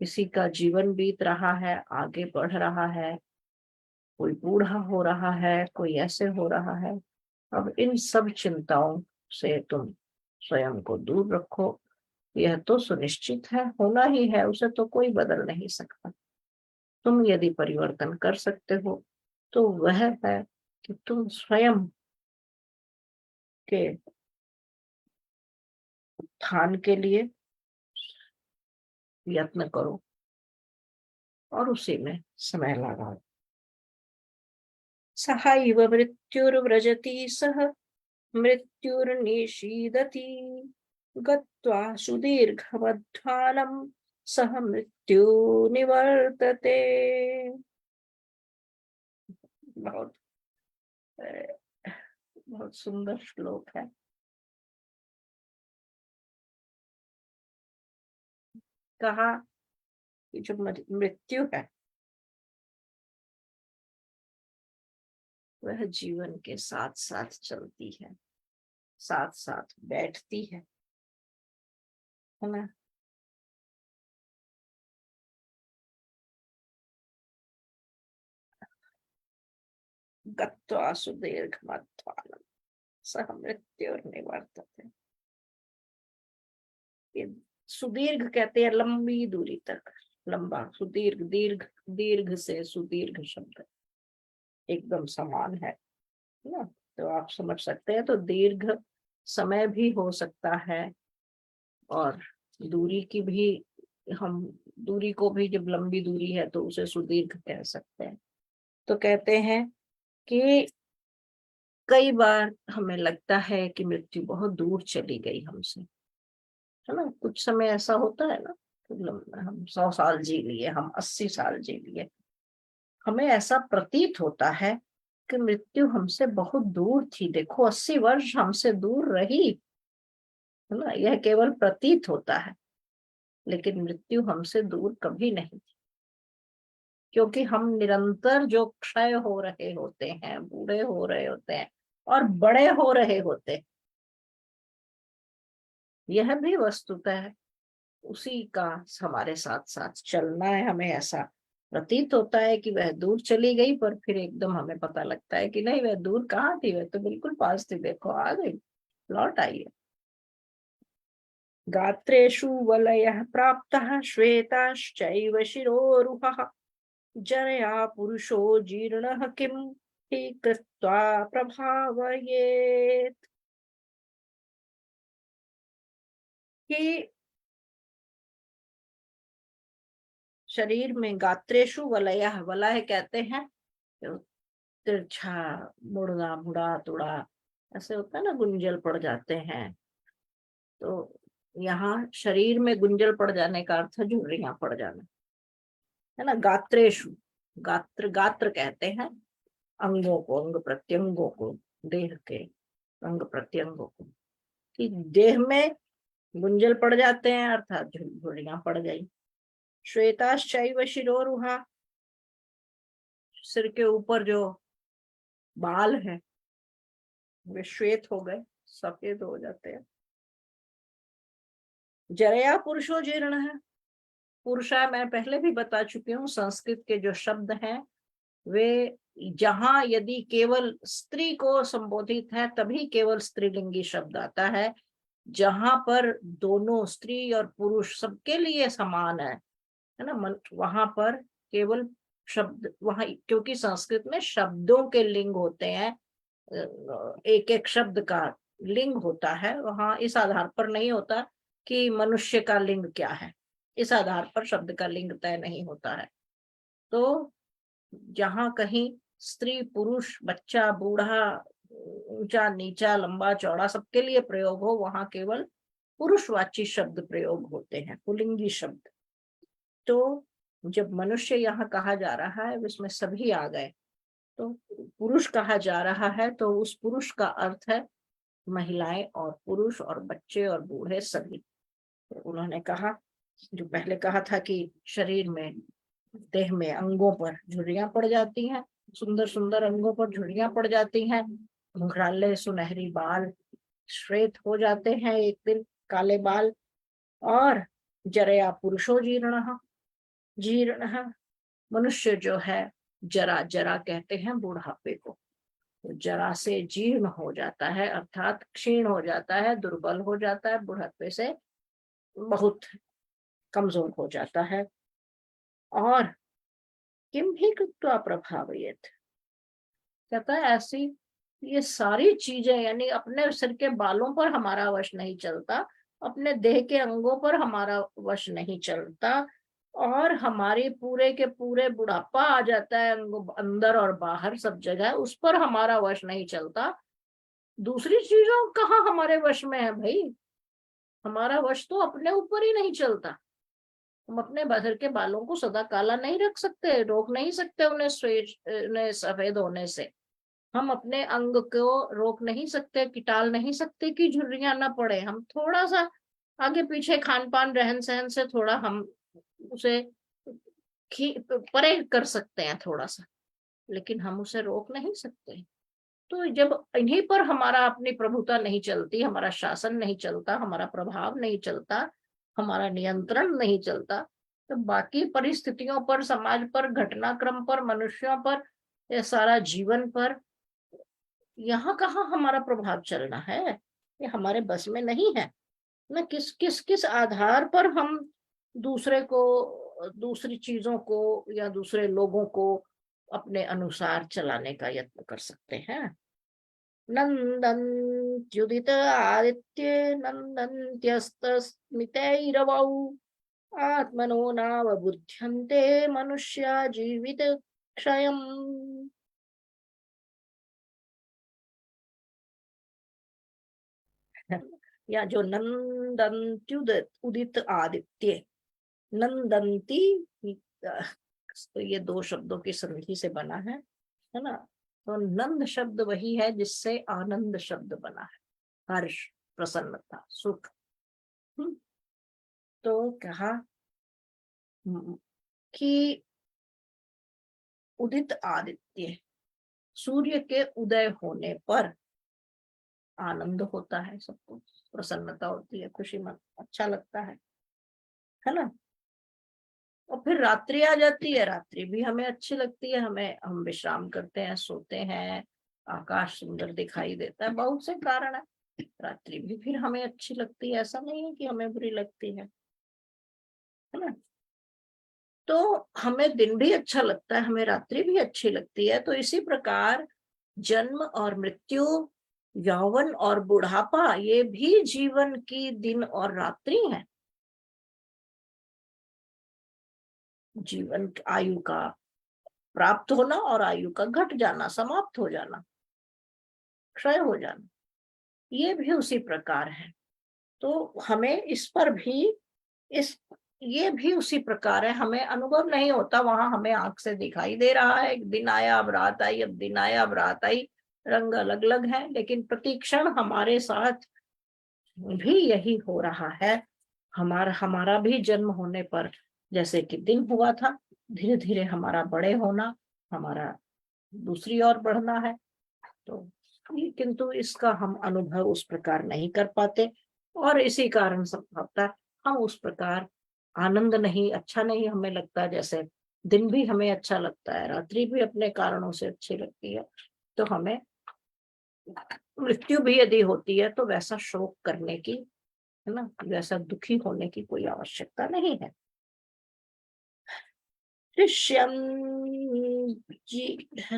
किसी का जीवन बीत रहा है, आगे बढ़ रहा है, कोई बूढ़ा हो रहा है, कोई ऐसे हो रहा है, अब इन सब चिंताओं से तुम स्वयं को दूर रखो। यह तो सुनिश्चित है, होना ही है, उसे तो कोई बदल नहीं सकता। तुम यदि परिवर्तन कर सकते हो तो वह है कि तुम स्वयं के उत्थान के लिए यत्न करो और उसी में समय लगाओ। सहैव मृत्युर्व्रजति सह मृत्युर्निशीदति गत्वा सुदीर्घमध्वानं सह मृत्यु निवर्तते। बहुत बहुत सुंदर श्लोक है। कहा कि जो मृत्यु है वह जीवन के साथ साथ चलती है, साथ साथ बैठती है ना। गत्वा सुदीर्घमध्वानं सह मृत्युर्निवर्तते। ये सुदीर्घ कहते हैं लंबी दूरी तक, लंबा, सुदीर्घ, दीर्घ, दीर्घ से सुदीर्घ शब्द एकदम समान है ना। तो आप समझ सकते हैं, तो दीर्घ समय भी हो सकता है और दूरी की भी, हम दूरी को भी जब लंबी दूरी है तो उसे सुदीर्घ कह सकते हैं। तो कहते हैं कि कई बार हमें लगता है कि मृत्यु बहुत दूर चली गई हमसे, है ना। कुछ समय ऐसा होता है ना हम 100 साल जी लिए, हम 80 साल जी लिए, हमें ऐसा प्रतीत होता है कि मृत्यु हमसे बहुत दूर थी। देखो 80 वर्ष हमसे दूर रही, है ना, यह केवल प्रतीत होता है, लेकिन मृत्यु हमसे दूर कभी नहीं थी, क्योंकि हम निरंतर जो क्षय हो रहे होते हैं, बूढ़े हो रहे होते हैं और बड़े हो रहे होते हैं, यह भी वस्तुतः उसी का हमारे साथ साथ चलना है। हमें ऐसा प्रतीत होता है कि वह दूर चली गई, पर फिर एकदम हमें पता लगता है कि नहीं, वह दूर कहाँ थी, वह तो बिल्कुल पास थी, देखो आ गई, लौट आई है। गात्रेषु वलयः प्राप्तः श्वेताश्चैव शिरोरुहः जरया पुरुषो जीर्णः किं हि कृत्वा प्रभावयेत्। कि शरीर में गात्रेषु वलयः, वलय कहते हैं जो तिरछा, मुड़ना, मुड़ा तुड़ा ऐसे होता है ना, गुंजल पड़ जाते हैं। तो यहाँ शरीर में गुंजल पड़ जाने का अर्थ है झुर्रियां पड़ जाना, है ना। गात्रेषु, गात्र गात्र कहते हैं अंगों को, अंग प्रत्यंगों को, देह के अंग प्रत्यंगों को, कि देह में गुंजल पड़ जाते हैं, अर्थात झुर्रियां पड़ गई। श्वेताश्चैव शिरोरुहा, सिर के ऊपर जो बाल है वे श्वेत हो गए, सफेद हो जाते हैं। जरया पुरुषो जीर्ण है, पुरुषा मैं पहले भी बता चुकी हूँ, संस्कृत के जो शब्द हैं वे जहां यदि केवल स्त्री को संबोधित है तभी केवल स्त्रीलिंगी शब्द आता है, जहां पर दोनों स्त्री और पुरुष सबके लिए समान है ना, वहां पर केवल शब्द, वहां क्योंकि संस्कृत में शब्दों के लिंग होते हैं, एक एक शब्द का लिंग होता है, वहां इस आधार पर नहीं होता कि मनुष्य का लिंग क्या है, इस आधार पर शब्द का लिंग तय नहीं होता है। तो जहां कहीं स्त्री पुरुष बच्चा बूढ़ा ऊंचा नीचा लंबा चौड़ा सबके लिए प्रयोग हो, वहां केवल पुरुषवाची शब्द प्रयोग होते हैं, पुल्लिंगी शब्द। तो जब मनुष्य यहाँ कहा जा रहा है उसमें सभी आ गए, तो पुरुष कहा जा रहा है तो उस पुरुष का अर्थ है महिलाएं और पुरुष और बच्चे और बूढ़े सभी। तो उन्होंने कहा, जो पहले कहा था कि शरीर में, देह में, अंगों पर झुर्रियां पड़ जाती हैं, सुंदर सुंदर अंगों पर झुर्रियां पड़ जाती हैं, घुंघराले सुनहरी बाल श्वेत हो जाते हैं एक दिन, काले बाल। और जरया पुरुषो जीर्ण, जीर्ण मनुष्य जो है, जरा जरा कहते हैं बुढ़ापे को, तो जरा से जीर्ण हो जाता है, अर्थात क्षीण हो जाता है, दुर्बल हो जाता है, बुढ़ापे से बहुत कमजोर हो जाता है। और किम ही कृत्वा प्रभावयेत, कहता है ऐसी ये सारी चीजें, यानी अपने सिर के बालों पर हमारा वश नहीं चलता, अपने देह के अंगों पर हमारा वश नहीं चलता, और हमारे पूरे के पूरे बुढ़ापा आ जाता है अंदर और बाहर सब जगह, उस पर हमारा वश नहीं चलता। दूसरी चीजों कहाँ हमारे वश में है भाई, हमारा वश तो अपने ऊपर ही नहीं चलता। हम अपने बसर के बालों को सदा काला नहीं रख सकते, रोक नहीं सकते उन्हें उन्हें सफेद होने से। हम अपने अंग को रोक नहीं सकते, टाल नहीं सकते कि झुर्रियां ना पड़े। हम थोड़ा सा आगे पीछे खान पान रहन सहन से थोड़ा हम उसे परे कर सकते हैं थोड़ा सा, लेकिन हम उसे रोक नहीं सकते। तो जब इन्हीं पर हमारा अपनी प्रभुता नहीं चलती, हमारा शासन नहीं चलता, हमारा प्रभाव नहीं चलता, हमारा नियंत्रण नहीं चलता, तो बाकी परिस्थितियों पर, समाज पर, घटनाक्रम पर, मनुष्यों पर, ये सारा जीवन पर, यहाँ कहाँ हमारा प्रभाव चलना है, ये हमारे बस में नहीं है ना। किस किस किस आधार पर हम दूसरे को, दूसरी चीजों को या दूसरे लोगों को अपने अनुसार चलाने का यत्न कर सकते हैं। नंदन्त्युदित आदित्ये नंदन्त्यस्तस्मितैरवौ आत्मनो नावबुध्यन्ते मनुष्या जीवित क्षयम्। या जो नंदन्त्युदित उदित आदित्य, नंदंती, तो ये दो शब्दों की संधि से बना है ना। तो नंद शब्द वही है जिससे आनंद शब्द बना है, हर्ष, प्रसन्नता, सुख। हम्म, तो कहा कि उदित आदित्य, सूर्य के उदय होने पर आनंद होता है, सबको प्रसन्नता होती है, खुशी मन अच्छा लगता है ना। और फिर रात्रि आ जाती है, रात्रि भी हमें अच्छी लगती है, हम विश्राम करते हैं, सोते हैं, आकाश सुंदर दिखाई देता है, बहुत से कारण है। रात्रि भी फिर हमें अच्छी लगती है, ऐसा नहीं है कि हमें बुरी लगती है ना। तो हमें दिन भी अच्छा लगता है, हमें रात्रि भी अच्छी लगती है। तो इसी प्रकार जन्म और मृत्यु, यौवन और बुढ़ापा, ये भी जीवन की दिन और रात्रि है। जीवन आयु का प्राप्त होना और आयु का घट जाना, समाप्त हो जाना, क्षय हो जाना, ये भी उसी प्रकार है। तो हमें इस पर भी इस ये भी उसी प्रकार है, हमें अनुभव नहीं होता, वहां हमें आंख से दिखाई दे रहा है, एक दिन आया अब रात आई, अब दिन आया अब रात आई, रंग अलग अलग है, लेकिन प्रतिक्षण हमारे साथ भी यही हो रहा है। हमारा हमारा भी जन्म होने पर जैसे कि दिन हुआ था, धीरे धीरे हमारा बड़े होना, हमारा दूसरी ओर बढ़ना है। तो किंतु इसका हम अनुभव उस प्रकार नहीं कर पाते, और इसी कारण संभवतः हम उस प्रकार आनंद नहीं, अच्छा नहीं हमें लगता। जैसे दिन भी हमें अच्छा लगता है, रात्रि भी अपने कारणों से अच्छी लगती है। तो हमें मृत्यु भी यदि होती है तो वैसा शोक करने की, है ना, वैसा दुखी होने की कोई आवश्यकता नहीं है। ऋष्यं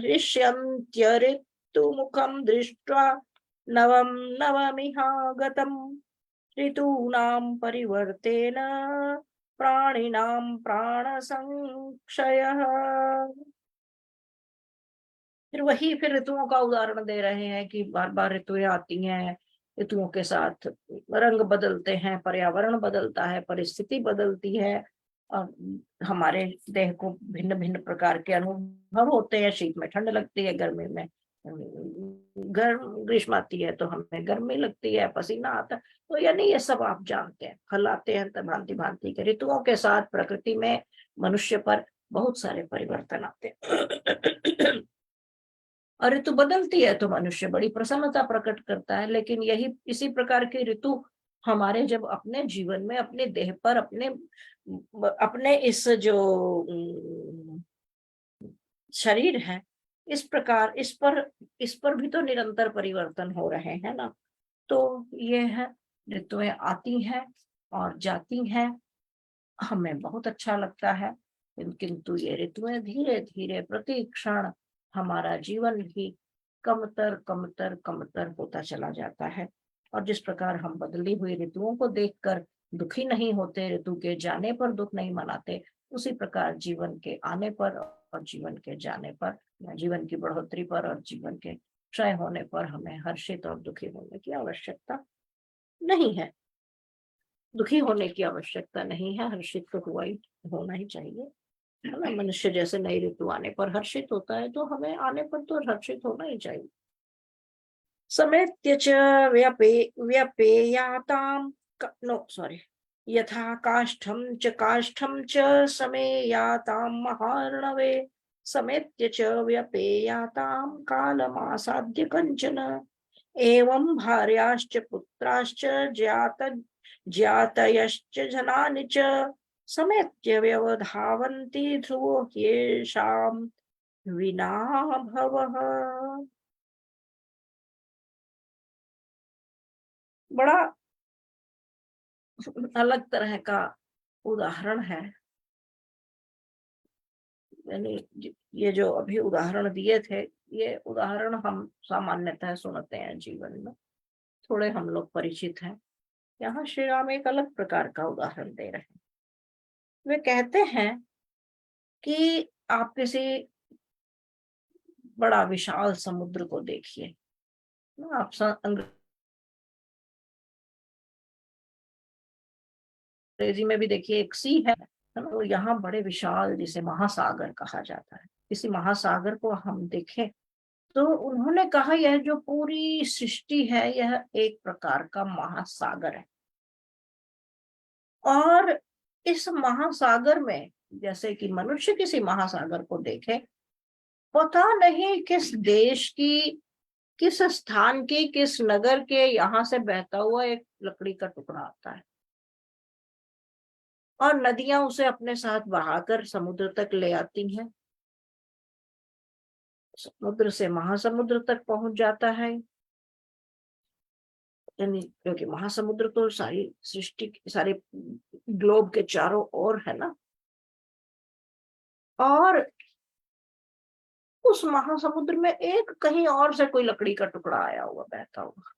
ऋष्यन्त्यऋतुमुखं दृष्ट्वा नवं नवमिहागतम् ऋतूनां परिवर्तेन प्राणिनां प्राणसंक्षयः। फिर ऋतुओं का उदाहरण दे रहे हैं कि बार बार ऋतुएं आती हैं, ऋतुओं के साथ रंग बदलते हैं, पर्यावरण बदलता है, परिस्थिति बदलती है, और हमारे देह को भिन्न भिन्न प्रकार के अनुभव होते हैं। शीत में ठंड लगती है, गर्मी में ग्रीष्म आती है तो हमें गर्मी लगती है, पसीना आता है। तो यानी ये सब आप जानते हैं, फल आते हैं, तो भांति भांति के ऋतुओं के साथ प्रकृति में मनुष्य पर बहुत सारे परिवर्तन आते हैं। और ऋतु बदलती है तो मनुष्य बड़ी प्रसन्नता प्रकट करता है। लेकिन यही इसी प्रकार की ऋतु हमारे जब अपने जीवन में, अपने देह पर, अपने अपने इस जो शरीर है, इस पर भी तो निरंतर परिवर्तन हो रहे हैं ना। तो ये है, ऋतुएं आती हैं और जाती हैं, हमें बहुत अच्छा लगता है, किंतु ये ऋतुएं धीरे धीरे प्रति क्षण हमारा जीवन भी कमतर कमतर कमतर होता चला जाता है। और जिस प्रकार हम बदली हुई ऋतुओं को देखकर दुखी नहीं होते, ऋतु के जाने पर दुख नहीं मनाते, उसी प्रकार जीवन के आने पर और जीवन के जाने पर, जीवन की बढ़ोतरी पर और जीवन के क्षय होने पर हमें हर्षित और दुखी होने की आवश्यकता नहीं है। दुखी होने की आवश्यकता नहीं है, हर्षित तो होना ही चाहिए, है ना। मनुष्य जैसे नई ऋतु आने पर हर्षित होता है, तो हमें आने पर तो हर्षित होना ही चाहिए। समेत्य च व्यपेयाताम नो सॉरी, यथा काष्ठम च समेयाताम महार्णवे, समेत्य च व्यपेयाताम कालमासाद्य कंचन, एवं भार्याश्च पुत्राश्च ज्यातयश्च जनानि च समेत्य व्यवधावन्ति ध्रुवो ह्येषां विना भवः। बड़ा अलग तरह का उदाहरण है, यानी ये जो अभी उदाहरण दिए थे, ये उदाहरण हम सामान्यतः सुनते हैं जीवन में, थोड़े हम लोग परिचित हैं। यहाँ श्री राम एक अलग प्रकार का उदाहरण दे रहे हैं। वे कहते हैं कि आप किसी बड़ा विशाल समुद्र को देखिए, आप अंग्रेजी में भी देखिए, एक सी है, है ना। तो यहाँ बड़े विशाल, जिसे महासागर कहा जाता है, किसी महासागर को हम देखें तो उन्होंने कहा यह जो पूरी सृष्टि है यह एक प्रकार का महासागर है। और इस महासागर में, जैसे कि मनुष्य किसी महासागर को देखे, पता नहीं किस देश की, किस स्थान की, किस नगर के यहां से बहता हुआ एक लकड़ी का टुकड़ा आता है, और नदियां उसे अपने साथ बहाकर समुद्र तक ले आती हैं। समुद्र से महासमुद्र तक पहुंच जाता है, यानी क्योंकि महासमुद्र तो सारी सृष्टि, सारे ग्लोब के चारों ओर है ना। और उस महासमुद्र में एक कहीं और से कोई लकड़ी का टुकड़ा आया हुआ, बहता हुआ।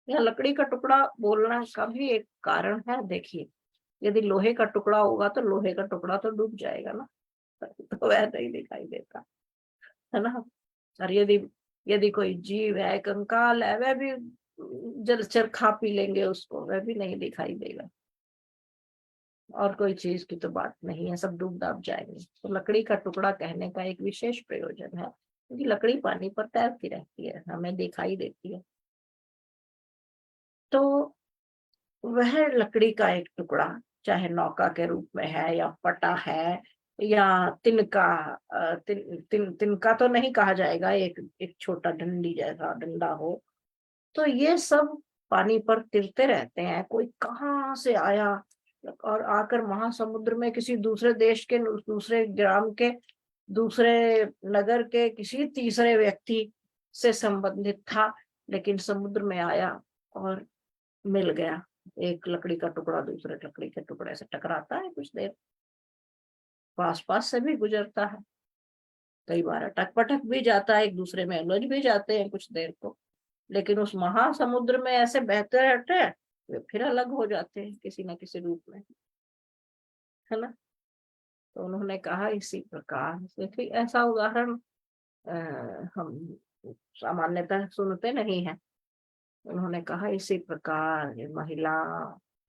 यह लकड़ी का टुकड़ा बोलना का भी एक कारण है। देखिए, यदि लोहे का टुकड़ा होगा तो लोहे का टुकड़ा तो डूब जाएगा ना, तो वह नहीं दिखाई देता, है ना। और यदि यदि कोई जीव है, कंकाल है, वह भी जलचर खा पी लेंगे उसको, वह भी नहीं दिखाई देगा। और कोई चीज की तो बात नहीं है, सब डूब दाब जाएंगे। तो लकड़ी का टुकड़ा कहने का एक विशेष प्रयोजन है, क्योंकि लकड़ी पानी पर तैरती रहती है, हमें दिखाई देती है। तो वह लकड़ी का एक टुकड़ा, चाहे नौका के रूप में है या पटा है या तिनका, तिनका तो नहीं कहा जाएगा, एक एक छोटा डंडी जैसा डंडा हो, तो ये सब पानी पर तिरते रहते हैं। कोई कहाँ से आया और आकर महासमुद्र में किसी दूसरे देश के, दूसरे ग्राम के, दूसरे नगर के किसी तीसरे व्यक्ति से संबंधित था, लेकिन समुद्र में आया और मिल गया। एक लकड़ी का टुकड़ा दूसरे लकड़ी के टुकड़े से टकराता है, कुछ देर पास पास से भी गुजरता है, कई बार अटक पटक भी जाता है, एक दूसरे में उलझ भी जाते हैं कुछ देर को, लेकिन उस महासमुद्र में ऐसे बहते रहते हैं, वे फिर अलग हो जाते हैं किसी न किसी रूप में, है ना। तो उन्होंने कहा इसी प्रकार, देखिए ऐसा उदाहरण हम सामान्यतः सुनते नहीं है। उन्होंने कहा इसी प्रकार ये महिला,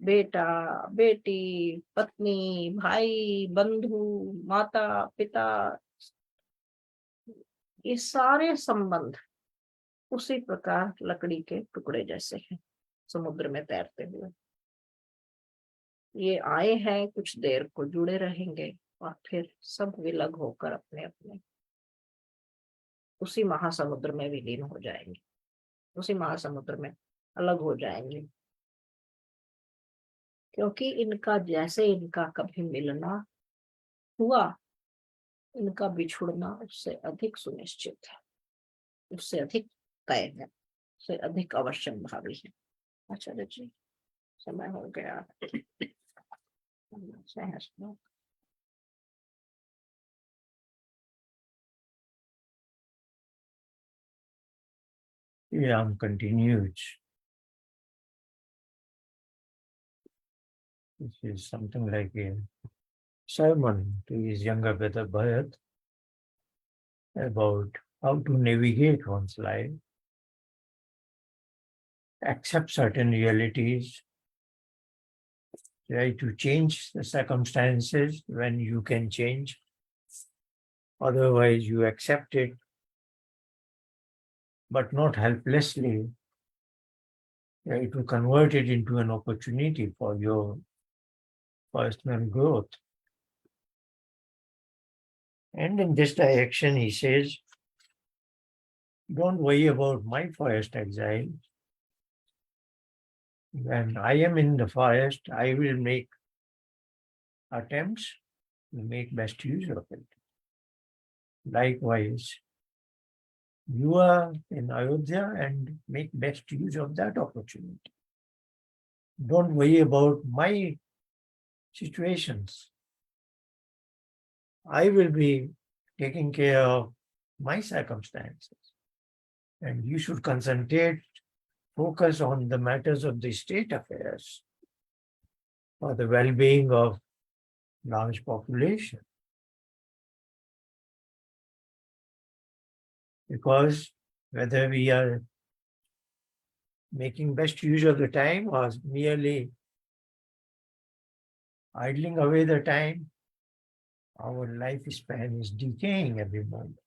बेटा, बेटी, पत्नी, भाई, बंधु, माता, पिता, ये सारे संबंध उसी प्रकार लकड़ी के टुकड़े जैसे हैं, समुद्र में तैरते हुए। ये आए हैं, कुछ देर को जुड़े रहेंगे, और फिर सब विलग होकर अपने अपने उसी महासमुद्र में विलीन हो जाएंगे, उसी महासमुद्र में अलग हो जाएंगे। क्योंकि इनका, जैसे इनका कभी मिलना हुआ, इनका बिछुड़ना उससे अधिक सुनिश्चित है, उससे अधिक तय है, उससे अधिक अवश्यम भावी है। आचार्य जी, समय हो गया। Ram continues. This is something like a sermon to his younger brother Bharat about how to navigate one's life, accept certain realities, try to change the circumstances when you can change. Otherwise, you accept it, but not helplessly. Try to convert it into an opportunity for your personal growth. And in this direction, he says, don't worry about my forest exile. When I am in the forest, I will make attempts to make best use of it. Likewise, you are in Ayodhya and make best use of that opportunity. Don't worry about my situations. I will be taking care of my circumstances. And you should concentrate, focus on the matters of the state affairs for the well-being of large population. Because whether we are making best use of the time or merely idling away the time, our lifespan is decaying every moment.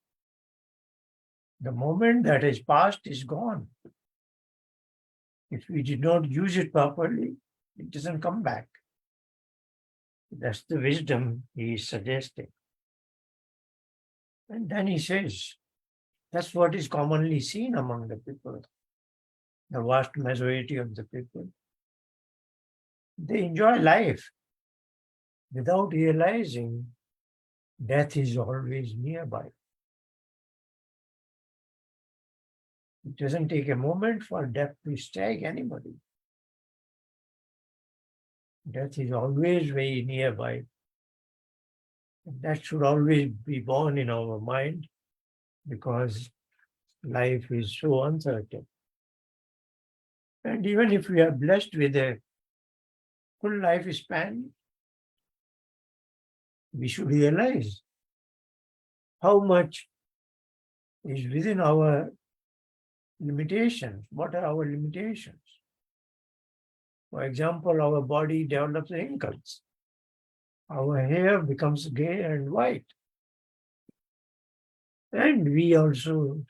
The moment that is past is gone. If we did not use it properly, it doesn't come back. That's the wisdom he is suggesting. And then he says, that's what is commonly seen among the people, the vast majority of the people. They enjoy life without realizing death is always nearby. It doesn't take a moment for death to strike anybody. Death is always very nearby. That should always be born in our mind because life is so uncertain. And even if we are blessed with a full lifespan, we should realize how much is within our limitations. What are our limitations? For example, our body develops wrinkles. Our hair becomes gray and white. And we also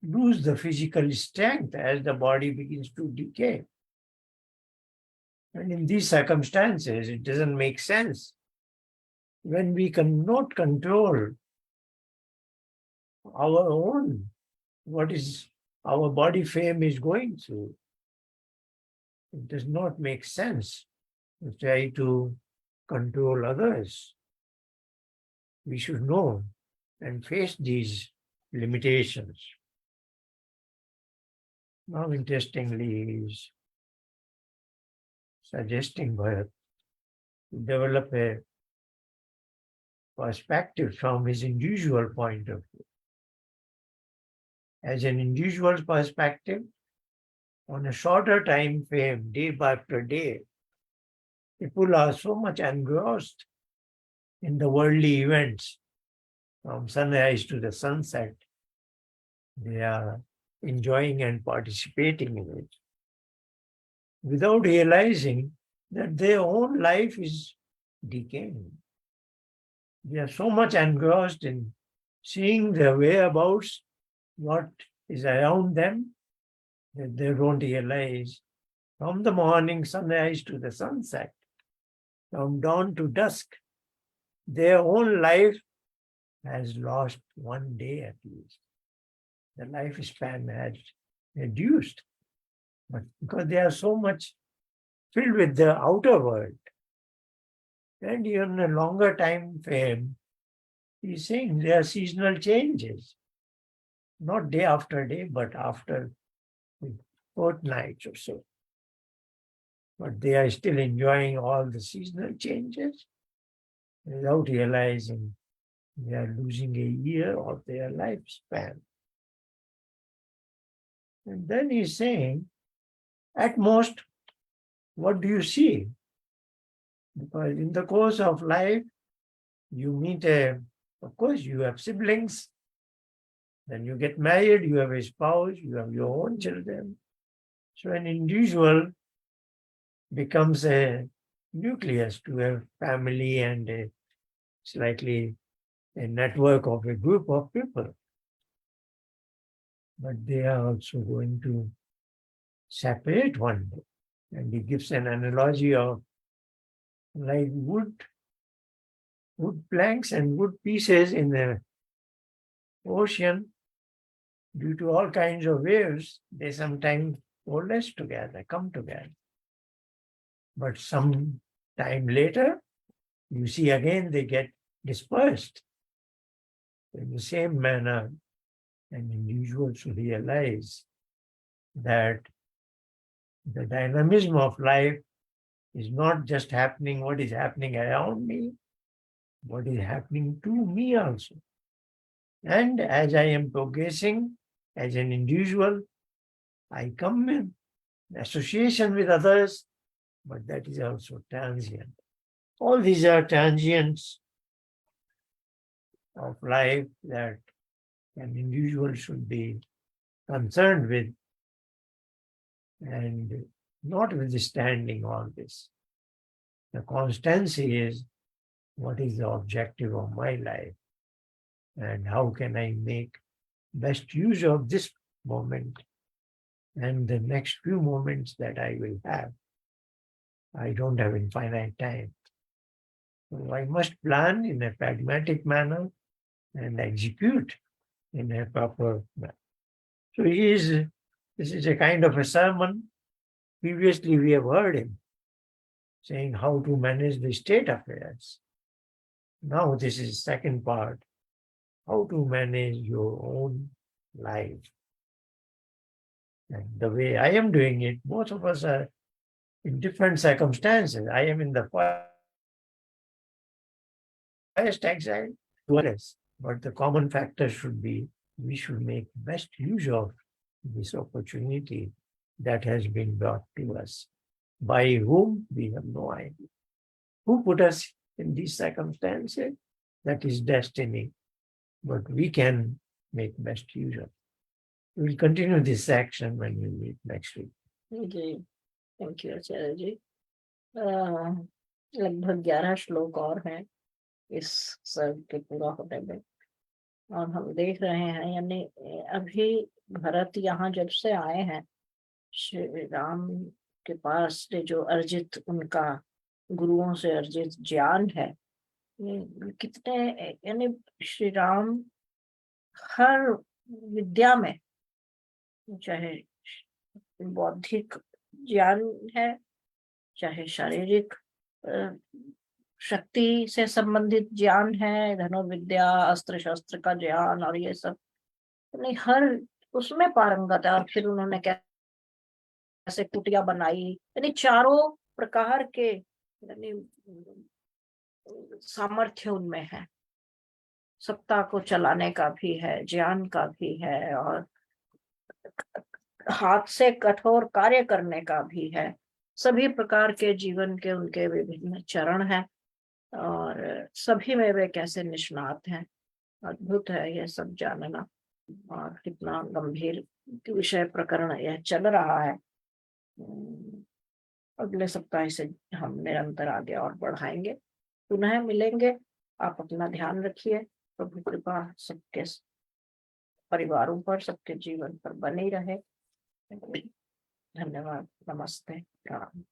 lose the physical strength as the body begins to decay. And in these circumstances, it doesn't make sense. When we cannot control our own, what is our body frame is going through, it does not make sense to try to control others. We should know and face these limitations. Now, interestingly, he is suggesting Bharat to develop a perspective from his individual point of view. As an individual perspective, on a shorter time frame, day after day, people are so much engrossed in the worldly events from sunrise to the sunset. They are enjoying and participating in it without realizing that their own life is decaying. They are so much engrossed in seeing their whereabouts, what is around them, that they don't realize from the morning sunrise to the sunset, from dawn to dusk, their own life has lost one day at least. The lifespan has reduced, but because they are so much filled with the outer world, and even a longer time frame, he's saying there are seasonal changes, not day after day, but after fortnights or so. But they are still enjoying all the seasonal changes without realizing they are losing a year of their lifespan. And then he's saying, at most, what do you see? Because in the course of life, you meet of course, you have siblings, then you get married, you have a spouse, you have your own children. So an individual becomes a nucleus to a family and slightly a network of a group of people. But they are also going to separate one day. And he gives an analogy of like wood planks and wood pieces in the ocean. Due to all kinds of waves, they sometimes coalesce together, come together. But some time later, you see again they get dispersed. In the same manner, an individual should realize that the dynamism of life is not just happening what is happening around me, what is happening to me also. And as I am progressing as an individual, I come in association with others, but that is also transient. All these are transients of life that an individual should be concerned with, and notwithstanding all this, The constancy is what is the objective of my life and how can I make best use of this moment and the next few moments that I will have. I don't have infinite time. So I must plan in a pragmatic manner and execute in a proper manner. So this is a kind of a sermon. Previously, we have heard him saying how to manage the state affairs. Now, this is second part, how to manage your own life. And the way I am doing it, most of us are in different circumstances. I am in the first exile, but the common factor should be we should make best use of this opportunity that has been brought to us. By whom, we have no idea. Who put us in these circumstances? That is destiny. But we can make best use of it. We will continue this section when we meet next week. जी, thank you Acharya ji. लगभग 11 श्लोक और हैं इस सर्ग के पूरा होने में, और हम देख रहे हैं, यानी अभी भरत यहाँ जब से आए हैं, श्री राम के पास से जो अर्जित, उनका गुरुओं से अर्जित ज्ञान है, ये कितने, यानी श्री राम हर विद्या में, चाहे बौद्धिक ज्ञान है, चाहे शारीरिक शक्ति से संबंधित ज्ञान है, धनुर्विद्या, अस्त्र शस्त्र का ज्ञान और ये सब, नहीं हर उसमें पारंगत है। और फिर उन्होंने कैसे कुटिया बनाई, यानी चारों प्रकार के यानी सामर्थ्य उनमें है, सत्ता को चलाने का भी है, ज्ञान का भी है, और हाथ से कठोर कार्य करने का भी है। सभी प्रकार के जीवन के उनके विभिन्न चरण हैं और सभी में वे कैसे निष्णात हैं। अद्भुत है ये सब जानना, और कितना गंभीर विषय प्रकरण यह चल रहा है। अगले सप्ताह से हम निरंतर आगे और बढ़ाएंगे, पुनः मिलेंगे। आप अपना ध्यान रखिए। प्रभु कृपा सबके परिवारों पर, सबके जीवन पर बनी रहे। धन्यवाद। नमस्ते। प्रणाम।